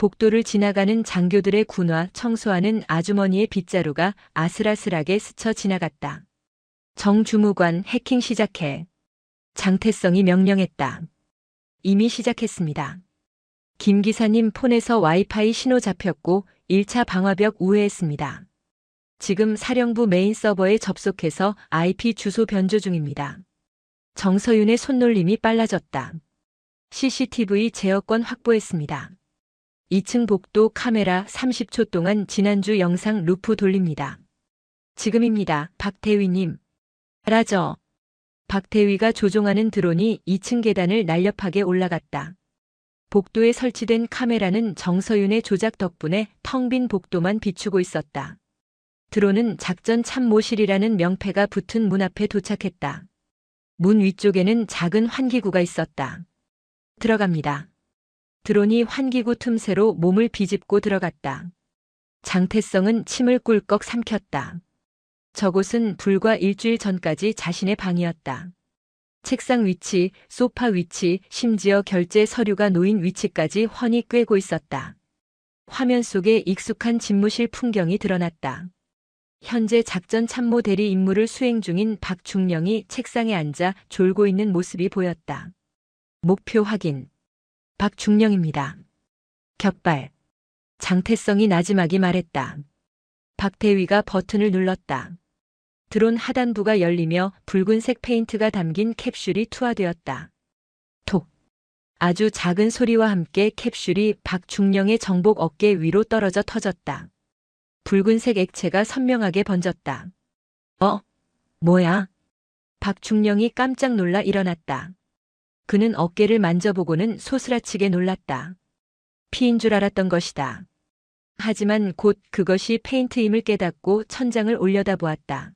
복도를 지나가는 장교들의 군화 청소하는 아주머니의 빗자루가 아슬아슬하게 스쳐 지나갔다. 정 주무관 해킹 시작해. 장태성이 명령했다. 이미 시작했습니다. 김 기사님 폰에서 와이파이 신호 잡혔고 1차 방화벽 우회했습니다. 지금 사령부 메인 서버에 접속해서 IP 주소 변조 중입니다. 정서윤의 손놀림이 빨라졌다. CCTV 제어권 확보했습니다. 2층 복도 카메라 30초 동안 지난주 영상 루프 돌립니다. 지금입니다. 박대위님. 라저. 박대위가 조종하는 드론이 2층 계단을 날렵하게 올라갔다. 복도에 설치된 카메라는 정서윤의 조작 덕분에 텅 빈 복도만 비추고 있었다. 드론은 작전 참모실이라는 명패가 붙은 문 앞에 도착했다. 문 위쪽에는 작은 환기구가 있었다. 들어갑니다. 드론이 환기구 틈새로 몸을 비집고 들어갔다. 장태성은 침을 꿀꺽 삼켰다. 저곳은 불과 일주일 전까지 자신의 방이었다. 책상 위치, 소파 위치, 심지어 결제 서류가 놓인 위치까지 훤히 꿰고 있었다. 화면 속에 익숙한 집무실 풍경이 드러났다. 현재 작전 참모 대리 임무를 수행 중인 박중령이 책상에 앉아 졸고 있는 모습이 보였다. 목표 확인. 박중령입니다. 격발. 장태성이 나지막이 말했다. 박대위가 버튼을 눌렀다. 드론 하단부가 열리며 붉은색 페인트가 담긴 캡슐이 투하되었다. 톡. 아주 작은 소리와 함께 캡슐이 박중령의 정복 어깨 위로 떨어져 터졌다. 붉은색 액체가 선명하게 번졌다. 뭐야? 박중령이 깜짝 놀라 일어났다. 그는 어깨를 만져보고는 소스라치게 놀랐다. 피인 줄 알았던 것이다. 하지만 곧 그것이 페인트임을 깨닫고 천장을 올려다보았다.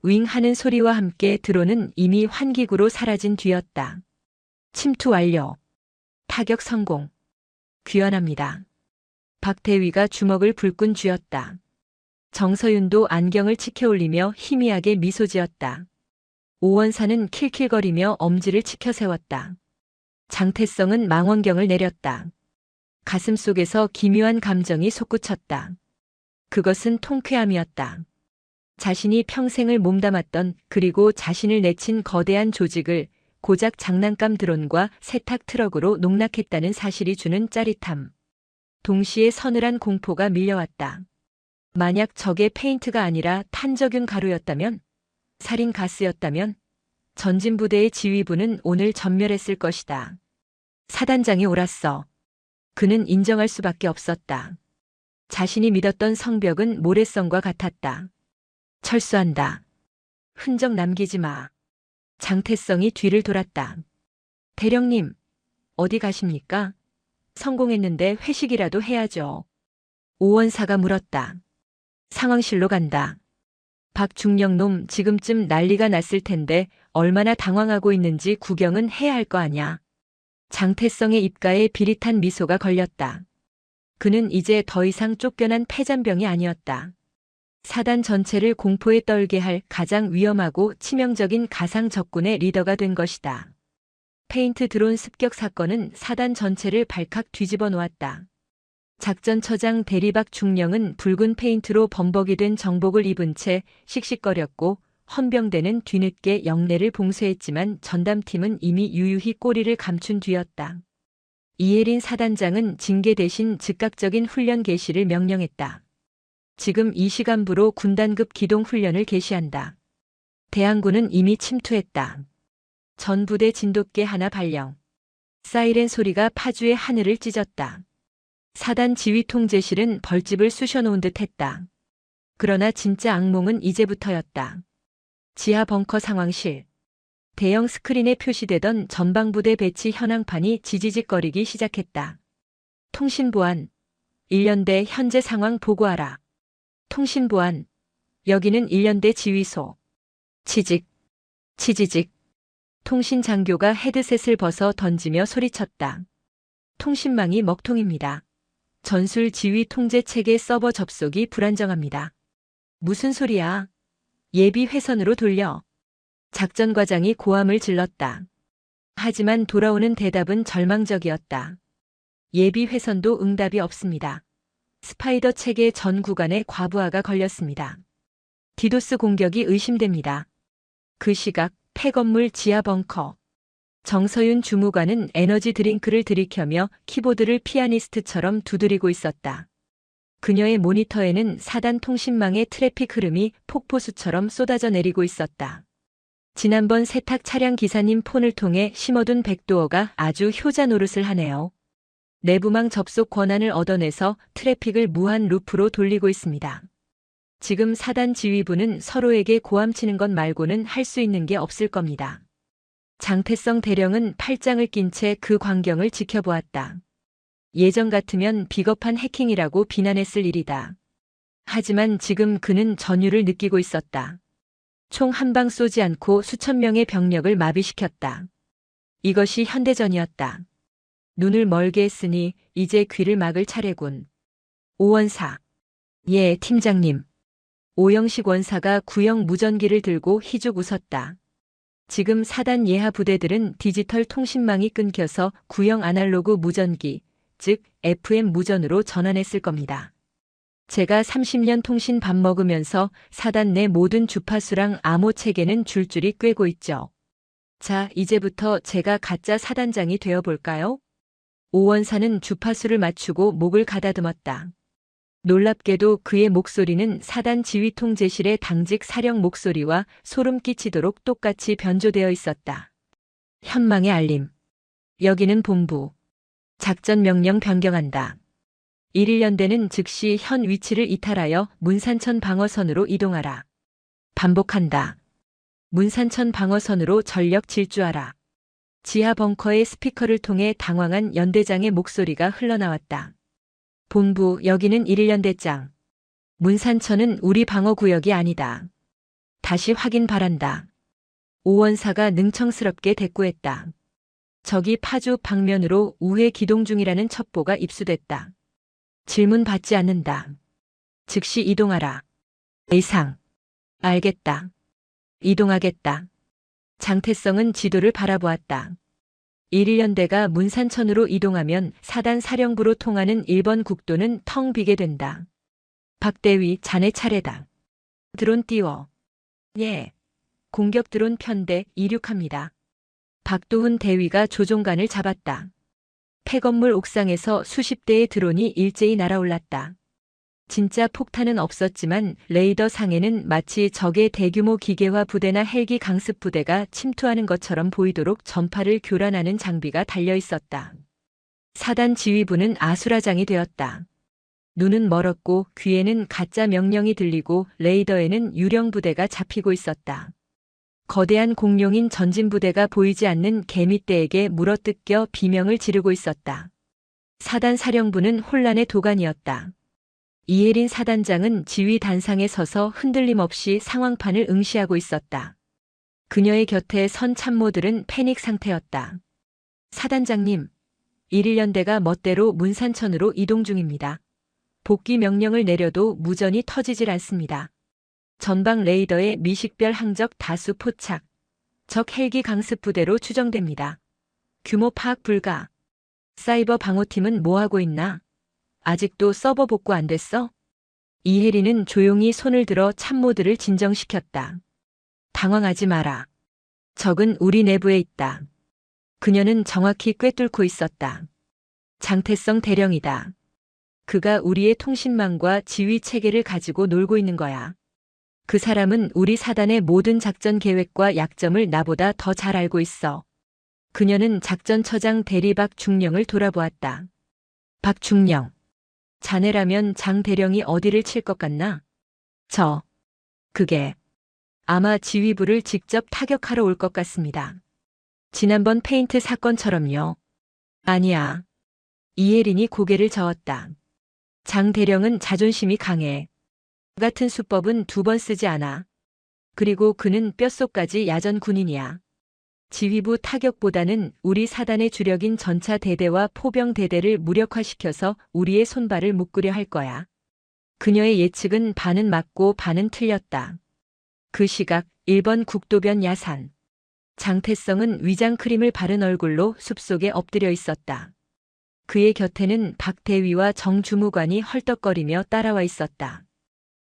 윙 하는 소리와 함께 드론은 이미 환기구로 사라진 뒤였다. 침투 완료. 타격 성공. 귀환합니다. 박대위가 주먹을 불끈 쥐었다. 정서윤도 안경을 치켜올리며 희미하게 미소 지었다. 오원사는 킬킬거리며 엄지를 치켜 세웠다. 장태성은 망원경을 내렸다. 가슴 속에서 기묘한 감정이 솟구쳤다. 그것은 통쾌함이었다. 자신이 평생을 몸담았던 그리고 자신을 내친 거대한 조직을 고작 장난감 드론과 세탁 트럭으로 농락했다는 사실이 주는 짜릿함. 동시에 서늘한 공포가 밀려왔다. 만약 저게 페인트가 아니라 탄저균 가루였다면, 살인 가스였다면, 전진부대의 지휘부는 오늘 전멸했을 것이다. 사단장이 옳았어. 그는 인정할 수밖에 없었다. 자신이 믿었던 성벽은 모래성과 같았다. 철수한다. 흔적 남기지 마. 장태성이 뒤를 돌았다. 대령님, 어디 가십니까? 성공했는데 회식이라도 해야죠. 오원사가 물었다. 상황실로 간다. 박중령 놈 지금쯤 난리가 났을 텐데 얼마나 당황하고 있는지 구경은 해야 할 거 아냐. 장태성의 입가에 비릿한 미소가 걸렸다. 그는 이제 더 이상 쫓겨난 패잔병이 아니었다. 사단 전체를 공포에 떨게 할 가장 위험하고 치명적인 가상 적군의 리더가 된 것이다. 페인트 드론 습격 사건은 사단 전체를 발칵 뒤집어 놓았다. 작전처장 대리박 중령은 붉은 페인트로 범벅이 된 정복을 입은 채 씩씩거렸고 헌병대는 뒤늦게 영내를 봉쇄했지만 전담팀은 이미 유유히 꼬리를 감춘 뒤였다. 이혜린 사단장은 징계 대신 즉각적인 훈련 개시를 명령했다. 지금 이 시간부로 군단급 기동 훈련을 개시한다. 대항군은 이미 침투했다. 전 부대 진돗개 하나 발령. 사이렌 소리가 파주의 하늘을 찢었다. 사단 지휘 통제실은 벌집을 쑤셔놓은 듯 했다. 그러나 진짜 악몽은 이제부터였다. 지하 벙커 상황실. 대형 스크린에 표시되던 전방부대 배치 현황판이 지지직거리기 시작했다. 통신보안. 1년대 현재 상황 보고하라. 통신보안. 여기는 1년대 지휘소. 치직. 치지직. 통신장교가 헤드셋을 벗어 던지며 소리쳤다. 통신망이 먹통입니다. 전술 지휘 통제 체계 서버 접속이 불안정합니다. 무슨 소리야? 예비 회선으로 돌려. 작전과장이 고함을 질렀다. 하지만 돌아오는 대답은 절망적이었다. 예비 회선도 응답이 없습니다. 스파이더 체계 전 구간에 과부하가 걸렸습니다. 디도스 공격이 의심됩니다. 그 시각 폐건물 지하 벙커. 정서윤 주무관은 에너지 드링크를 들이켜며 키보드를 피아니스트처럼 두드리고 있었다. 그녀의 모니터에는 사단 통신망의 트래픽 흐름이 폭포수처럼 쏟아져 내리고 있었다. 지난번 세탁 차량 기사님 폰을 통해 심어둔 백도어가 아주 효자 노릇을 하네요. 내부망 접속 권한을 얻어내서 트래픽을 무한 루프로 돌리고 있습니다. 지금 사단 지휘부는 서로에게 고함치는 것 말고는 할 수 있는 게 없을 겁니다. 장태성 대령은 팔짱을 낀 채 그 광경을 지켜보았다. 예전 같으면 비겁한 해킹이라고 비난했을 일이다. 하지만 지금 그는 전율을 느끼고 있었다. 총 한 방 쏘지 않고 수천 명의 병력을 마비시켰다. 이것이 현대전이었다. 눈을 멀게 했으니 이제 귀를 막을 차례군. 오원사. 예, 팀장님. 오영식 원사가 구형 무전기를 들고 희죽 웃었다. 지금 사단 예하 부대들은 디지털 통신망이 끊겨서 구형 아날로그 무전기, 즉 FM 무전으로 전환했을 겁니다. 제가 30년 통신 밥 먹으면서 사단 내 모든 주파수랑 암호 체계는 줄줄이 꿰고 있죠. 자, 이제부터 제가 가짜 사단장이 되어볼까요? 오원사는 주파수를 맞추고 목을 가다듬었다. 놀랍게도 그의 목소리는 사단 지휘 통제실의 당직 사령 목소리와 소름 끼치도록 똑같이 변조되어 있었다. 현망의 알림. 여기는 본부. 작전 명령 변경한다. 1.1연대는 즉시 현 위치를 이탈하여 문산천 방어선으로 이동하라. 반복한다. 문산천 방어선으로 전력 질주하라. 지하 벙커의 스피커를 통해 당황한 연대장의 목소리가 흘러나왔다. 본부, 여기는 1.1연대장. 문산천은 우리 방어구역이 아니다. 다시 확인 바란다. 오원사가 능청스럽게 대꾸했다. 저기 파주 방면으로 우회 기동 중이라는 첩보가 입수됐다. 질문 받지 않는다. 즉시 이동하라. 이상. 알겠다. 이동하겠다. 장태성은 지도를 바라보았다. 1.1연대가 문산천으로 이동하면 사단 사령부로 통하는 1번 국도는 텅 비게 된다. 박대위, 자네 차례다. 드론 띄워. 예. 공격 드론 편대 이륙합니다. 박도훈 대위가 조종관을 잡았다. 폐건물 옥상에서 수십 대의 드론이 일제히 날아올랐다. 진짜 폭탄은 없었지만 레이더 상에는 마치 적의 대규모 기계화 부대나 헬기 강습 부대가 침투하는 것처럼 보이도록 전파를 교란하는 장비가 달려 있었다. 사단 지휘부는 아수라장이 되었다. 눈은 멀었고 귀에는 가짜 명령이 들리고 레이더에는 유령 부대가 잡히고 있었다. 거대한 공룡인 전진부대가 보이지 않는 개미떼에게 물어뜯겨 비명을 지르고 있었다. 사단 사령부는 혼란의 도가니였다. 이혜린 사단장은 지휘 단상에 서서 흔들림 없이 상황판을 응시하고 있었다. 그녀의 곁에 선 참모들은 패닉 상태였다. 사단장님, 1.1연대가 멋대로 문산천으로 이동 중입니다. 복귀 명령을 내려도 무전이 터지질 않습니다. 전방 레이더에 미식별 항적 다수 포착. 적 헬기 강습 부대로 추정됩니다. 규모 파악 불가. 사이버 방어팀은 뭐하고 있나? 아직도 서버 복구 안 됐어? 이혜리는 조용히 손을 들어 참모들을 진정시켰다. 당황하지 마라. 적은 우리 내부에 있다. 그녀는 정확히 꿰뚫고 있었다. 장태성 대령이다. 그가 우리의 통신망과 지휘 체계를 가지고 놀고 있는 거야. 그 사람은 우리 사단의 모든 작전 계획과 약점을 나보다 더 잘 알고 있어. 그녀는 작전처장 대리 박중령을 돌아보았다. 박중령. 자네라면 장 대령이 어디를 칠 것 같나? 그게 아마 지휘부를 직접 타격하러 올 것 같습니다. 지난번 페인트 사건처럼요. 아니야. 이혜린이 고개를 저었다. 장 대령은 자존심이 강해. 그 같은 수법은 2번 쓰지 않아. 그리고 그는 뼛속까지 야전 군인이야. 지휘부 타격보다는 우리 사단의 주력인 전차 대대와 포병 대대를 무력화시켜서 우리의 손발을 묶으려 할 거야. 그녀의 예측은 반은 맞고 반은 틀렸다. 그 시각 1번 국도변 야산. 장태성은 위장 크림을 바른 얼굴로 숲속에 엎드려 있었다. 그의 곁에는 박 대위와 정 주무관이 헐떡거리며 따라와 있었다.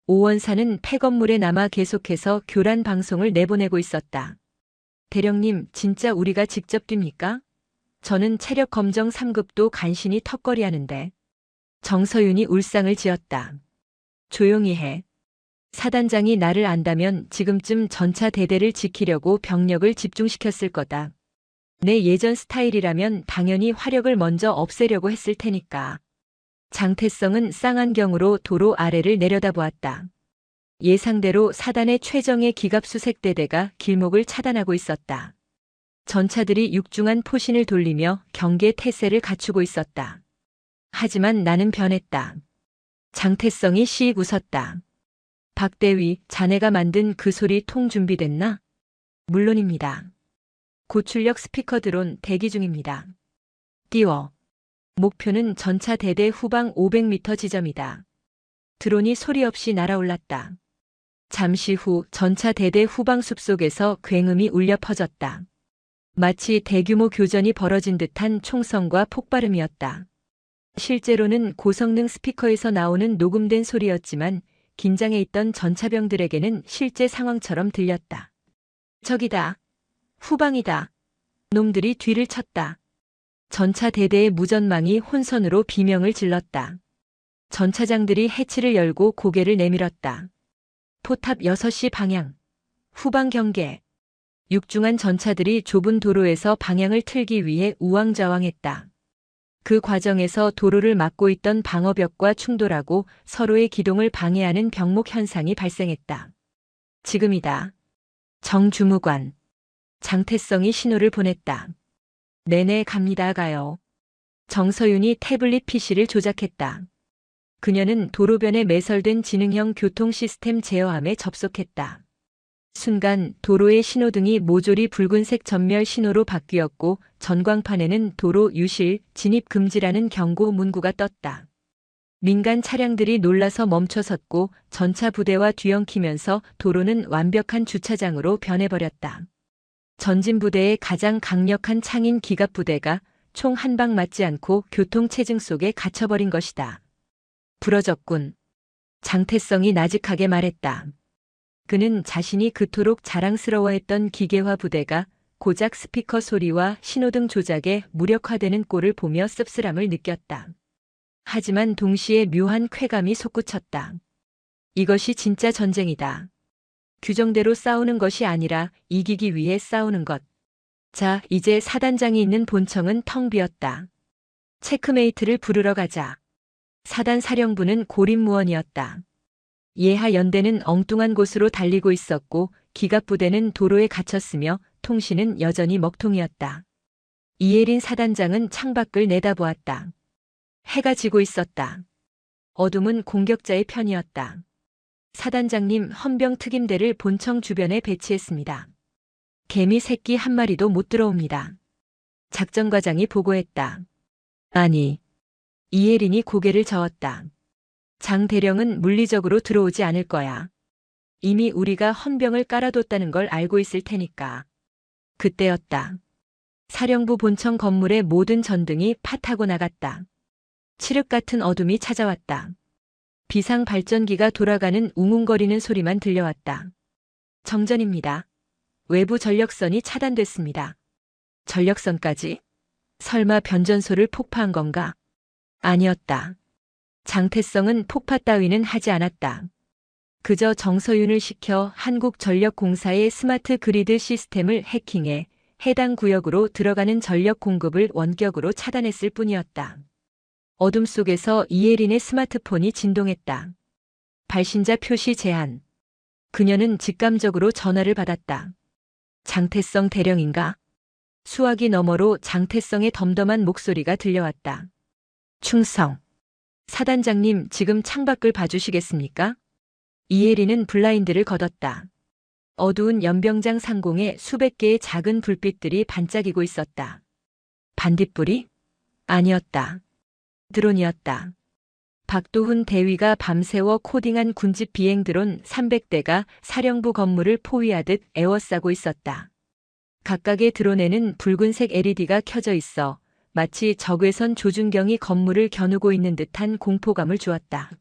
오원사는 폐건물에 남아 계속해서 교란 방송을 내보내고 있었다. 대령님, 진짜 우리가 직접 뜁니까? 저는 체력 검정 3급도 간신히 턱걸이 하는데. 정서윤이 울상을 지었다. 조용히 해. 사단장이 나를 안다면 지금쯤 전차 대대를 지키려고 병력을 집중시켰을 거다. 내 예전 스타일이라면 당연히 화력을 먼저 없애려고 했을 테니까. 장태성은 쌍안경으로 도로 아래를 내려다보았다. 예상대로 사단의 최정예 기갑수색대대가 길목을 차단하고 있었다. 전차들이 육중한 포신을 돌리며 경계 태세를 갖추고 있었다. 하지만 나는 변했다. 장태성이 씩 웃었다. 박대위, 자네가 만든 그 소리 통 준비됐나? 물론입니다. 고출력 스피커 드론 대기 중입니다. 띄워. 목표는 전차 대대 후방 500m 지점이다. 드론이 소리 없이 날아올랐다. 잠시 후 전차 대대 후방 숲속에서 굉음이 울려 퍼졌다. 마치 대규모 교전이 벌어진 듯한 총성과 폭발음이었다. 실제로는 고성능 스피커에서 나오는 녹음된 소리였지만 긴장해 있던 전차병들에게는 실제 상황처럼 들렸다. 저기다. 후방이다. 놈들이 뒤를 쳤다. 전차 대대의 무전망이 혼선으로 비명을 질렀다. 전차장들이 해치를 열고 고개를 내밀었다. 포탑 6시 방향. 후방 경계. 육중한 전차들이 좁은 도로에서 방향을 틀기 위해 우왕좌왕했다. 그 과정에서 도로를 막고 있던 방어벽과 충돌하고 서로의 기동을 방해하는 병목 현상이 발생했다. 지금이다. 정주무관. 장태성이 신호를 보냈다. 네네 갑니다 가요. 정서윤이 태블릿 PC를 조작했다. 그녀는 도로변에 매설된 지능형 교통 시스템 제어함에 접속했다. 순간 도로의 신호등이 모조리 붉은색 전멸 신호로 바뀌었고 전광판에는 도로 유실, 진입 금지라는 경고 문구가 떴다. 민간 차량들이 놀라서 멈춰섰고 전차 부대와 뒤엉키면서 도로는 완벽한 주차장으로 변해버렸다. 전진 부대의 가장 강력한 창인 기갑 부대가 총 한 방 맞지 않고 교통체증 속에 갇혀버린 것이다. 부러졌군. 장태성이 나직하게 말했다. 그는 자신이 그토록 자랑스러워했던 기계화 부대가 고작 스피커 소리와 신호등 조작에 무력화되는 꼴을 보며 씁쓸함을 느꼈다. 하지만 동시에 묘한 쾌감이 솟구쳤다. 이것이 진짜 전쟁이다. 규정대로 싸우는 것이 아니라 이기기 위해 싸우는 것. 자, 이제 사단장이 있는 본청은 텅 비었다. 체크메이트를 부르러 가자. 사단 사령부는 고립무원이었다. 예하 연대는 엉뚱한 곳으로 달리고 있었고 기갑부대는 도로에 갇혔으며 통신은 여전히 먹통이었다. 이혜린 사단장은 창밖을 내다보았다. 해가 지고 있었다. 어둠은 공격자의 편이었다. 사단장님, 헌병 특임대를 본청 주변에 배치했습니다. 개미 새끼 한 마리도 못 들어옵니다. 작전과장이 보고했다. 아니. 이혜린이 고개를 저었다. 장 대령은 물리적으로 들어오지 않을 거야. 이미 우리가 헌병을 깔아뒀다는 걸 알고 있을 테니까. 그때였다. 사령부 본청 건물의 모든 전등이 파타고 나갔다. 칠흑 같은 어둠이 찾아왔다. 비상 발전기가 돌아가는 웅웅거리는 소리만 들려왔다. 정전입니다. 외부 전력선이 차단됐습니다. 전력선까지? 설마 변전소를 폭파한 건가? 아니었다. 장태성은 폭파 따위는 하지 않았다. 그저 정서윤을 시켜 한국전력공사의 스마트 그리드 시스템을 해킹해 해당 구역으로 들어가는 전력 공급을 원격으로 차단했을 뿐이었다. 어둠 속에서 이혜린의 스마트폰이 진동했다. 발신자 표시 제한. 그녀는 직감적으로 전화를 받았다. 장태성 대령인가? 수화기 너머로 장태성의 덤덤한 목소리가 들려왔다. 충성. 사단장님, 지금 창밖을 봐주시겠습니까? 이혜린은 블라인드를 걷었다. 어두운 연병장 상공에 수백 개의 작은 불빛들이 반짝이고 있었다. 반딧불이? 아니었다. 드론이었다. 박도훈 대위가 밤새워 코딩한 군집 비행 드론 300대가 사령부 건물을 포위하듯 에워싸고 있었다. 각각의 드론에는 붉은색 LED가 켜져 있어 마치 적외선 조준경이 건물을 겨누고 있는 듯한 공포감을 주었다.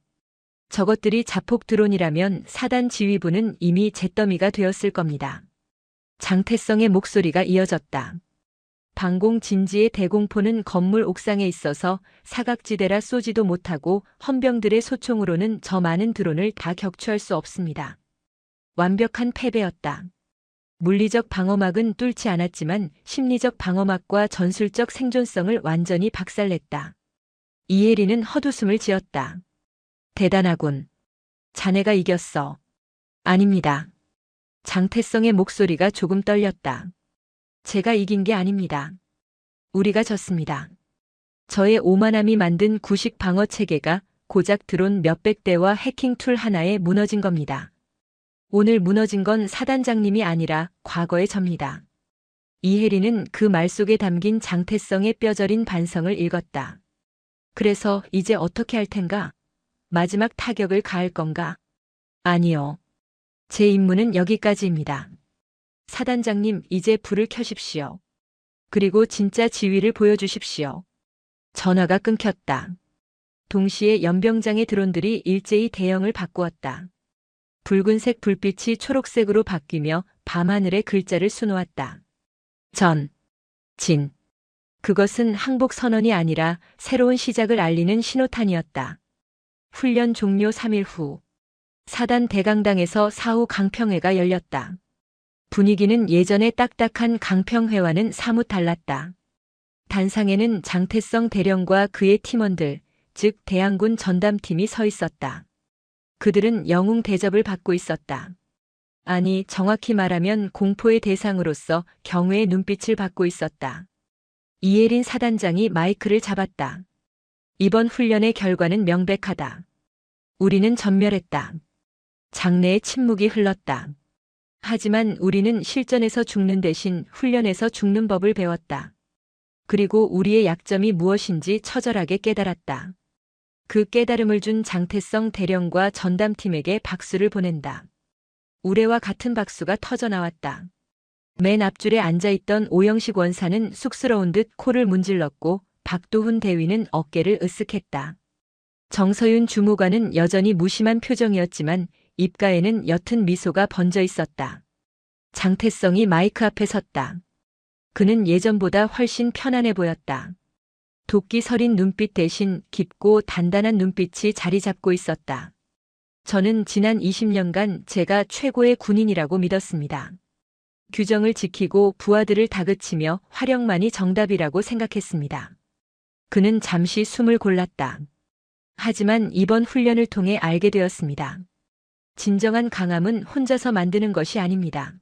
저것들이 자폭 드론이라면 사단 지휘부는 이미 잿더미가 되었을 겁니다. 장태성의 목소리가 이어졌다. 방공 진지의 대공포는 건물 옥상에 있어서 사각지대라 쏘지도 못하고 헌병들의 소총으로는 저 많은 드론을 다 격추할 수 없습니다. 완벽한 패배였다. 물리적 방어막은 뚫지 않았지만 심리적 방어막과 전술적 생존성을 완전히 박살냈다. 이혜린은 헛웃음을 지었다. 대단하군. 자네가 이겼어. 아닙니다. 장태성의 목소리가 조금 떨렸다. 제가 이긴 게 아닙니다. 우리가 졌습니다. 저의 오만함이 만든 구식 방어 체계가 고작 드론 몇백 대와 해킹 툴 하나에 무너진 겁니다. 오늘 무너진 건 사단장님이 아니라 과거의 접니다. 이혜린은 그 말 속에 담긴 장태성의 뼈저린 반성을 읽었다. 그래서 이제 어떻게 할 텐가? 마지막 타격을 가할 건가? 아니요. 제 임무는 여기까지입니다. 사단장님, 이제 불을 켜십시오. 그리고 진짜 지위를 보여주십시오. 전화가 끊겼다. 동시에 연병장의 드론들이 일제히 대형을 바꾸었다. 붉은색 불빛이 초록색으로 바뀌며 밤하늘에 글자를 수놓았다. 전, 진. 그것은 항복 선언이 아니라 새로운 시작을 알리는 신호탄이었다. 훈련 종료 3일 후 사단 대강당에서 사후 강평회가 열렸다. 분위기는 예전의 딱딱한 강평회와는 사뭇 달랐다. 단상에는 장태성 대령과 그의 팀원들, 즉 대항군 전담팀이 서 있었다. 그들은 영웅 대접을 받고 있었다. 아니, 정확히 말하면 공포의 대상으로서 경외의 눈빛을 받고 있었다. 이혜린 사단장이 마이크를 잡았다. 이번 훈련의 결과는 명백하다. 우리는 전멸했다. 장내에 침묵이 흘렀다. 하지만 우리는 실전에서 죽는 대신 훈련에서 죽는 법을 배웠다. 그리고 우리의 약점이 무엇인지 처절하게 깨달았다. 그 깨달음을 준 장태성 대령과 전담팀에게 박수를 보낸다. 우레와 같은 박수가 터져나왔다. 맨 앞줄에 앉아있던 오영식 원사는 쑥스러운 듯 코를 문질렀고 박도훈 대위는 어깨를 으쓱했다. 정서윤 주무관은 여전히 무심한 표정이었지만 입가에는 옅은 미소가 번져 있었다. 장태성이 마이크 앞에 섰다. 그는 예전보다 훨씬 편안해 보였다. 도끼 서린 눈빛 대신 깊고 단단한 눈빛이 자리 잡고 있었다. 저는 지난 20년간 제가 최고의 군인이라고 믿었습니다. 규정을 지키고 부하들을 다그치며 화력만이 정답이라고 생각했습니다. 그는 잠시 숨을 골랐다. 하지만 이번 훈련을 통해 알게 되었습니다. 진정한 강함은 혼자서 만드는 것이 아닙니다.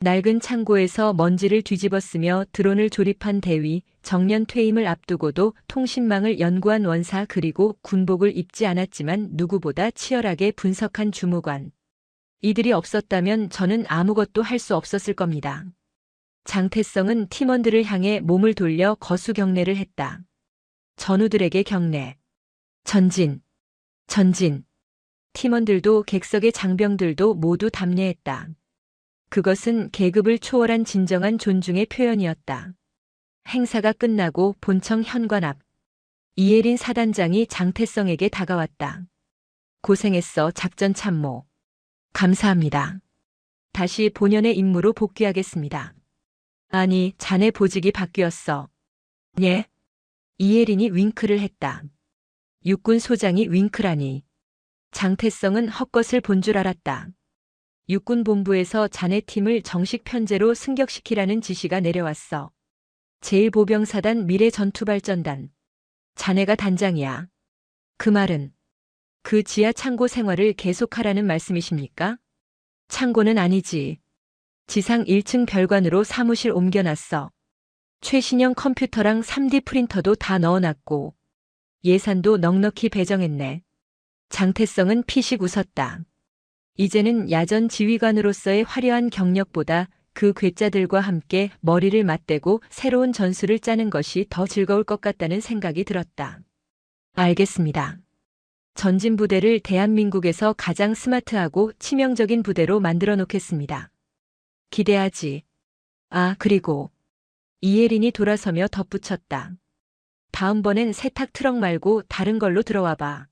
낡은 창고에서 먼지를 뒤집어쓰며 드론을 조립한 대위, 정년 퇴임을 앞두고도 통신망을 연구한 원사 그리고 군복을 입지 않았지만 누구보다 치열하게 분석한 주무관. 이들이 없었다면 저는 아무것도 할 수 없었을 겁니다. 장태성은 팀원들을 향해 몸을 돌려 거수 경례를 했다. 전우들에게 경례. 전진. 전진. 팀원들도 객석의 장병들도 모두 답례했다. 그것은 계급을 초월한 진정한 존중의 표현이었다. 행사가 끝나고 본청 현관 앞. 이혜린 사단장이 장태성에게 다가왔다. 고생했어, 작전 참모. 감사합니다. 다시 본연의 임무로 복귀하겠습니다. 아니, 자네 보직이 바뀌었어. 예? 이혜린이 윙크를 했다. 육군 소장이 윙크라니. 장태성은 헛것을 본 줄 알았다. 육군 본부에서 자네 팀을 정식 편제로 승격시키라는 지시가 내려왔어. 제1보병사단 미래전투발전단. 자네가 단장이야. 그 말은 그 지하 창고 생활을 계속하라는 말씀이십니까? 창고는 아니지. 지상 1층 별관으로 사무실 옮겨놨어. 최신형 컴퓨터랑 3D 프린터도 다 넣어놨고 예산도 넉넉히 배정했네. 장태성은 피식 웃었다. 이제는 야전 지휘관으로서의 화려한 경력보다 그 괴짜들과 함께 머리를 맞대고 새로운 전술을 짜는 것이 더 즐거울 것 같다는 생각이 들었다. 알겠습니다. 전진 부대를 대한민국에서 가장 스마트하고 치명적인 부대로 만들어 놓겠습니다. 기대하지. 아, 그리고 이혜린이 돌아서며 덧붙였다. 다음번엔 세탁 트럭 말고 다른 걸로 들어와 봐.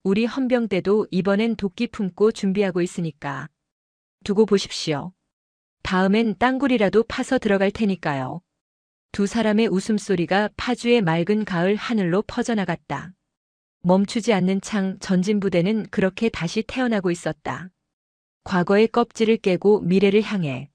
우리 헌병대도 이번엔 도끼 품고 준비하고 있으니까. 두고 보십시오. 다음엔 땅굴이라도 파서 들어갈 테니까요. 두 사람의 웃음소리가 파주의 맑은 가을 하늘로 퍼져나갔다. 멈추지 않는 창 전진부대는 그렇게 다시 태어나고 있었다. 과거의 껍질을 깨고 미래를 향해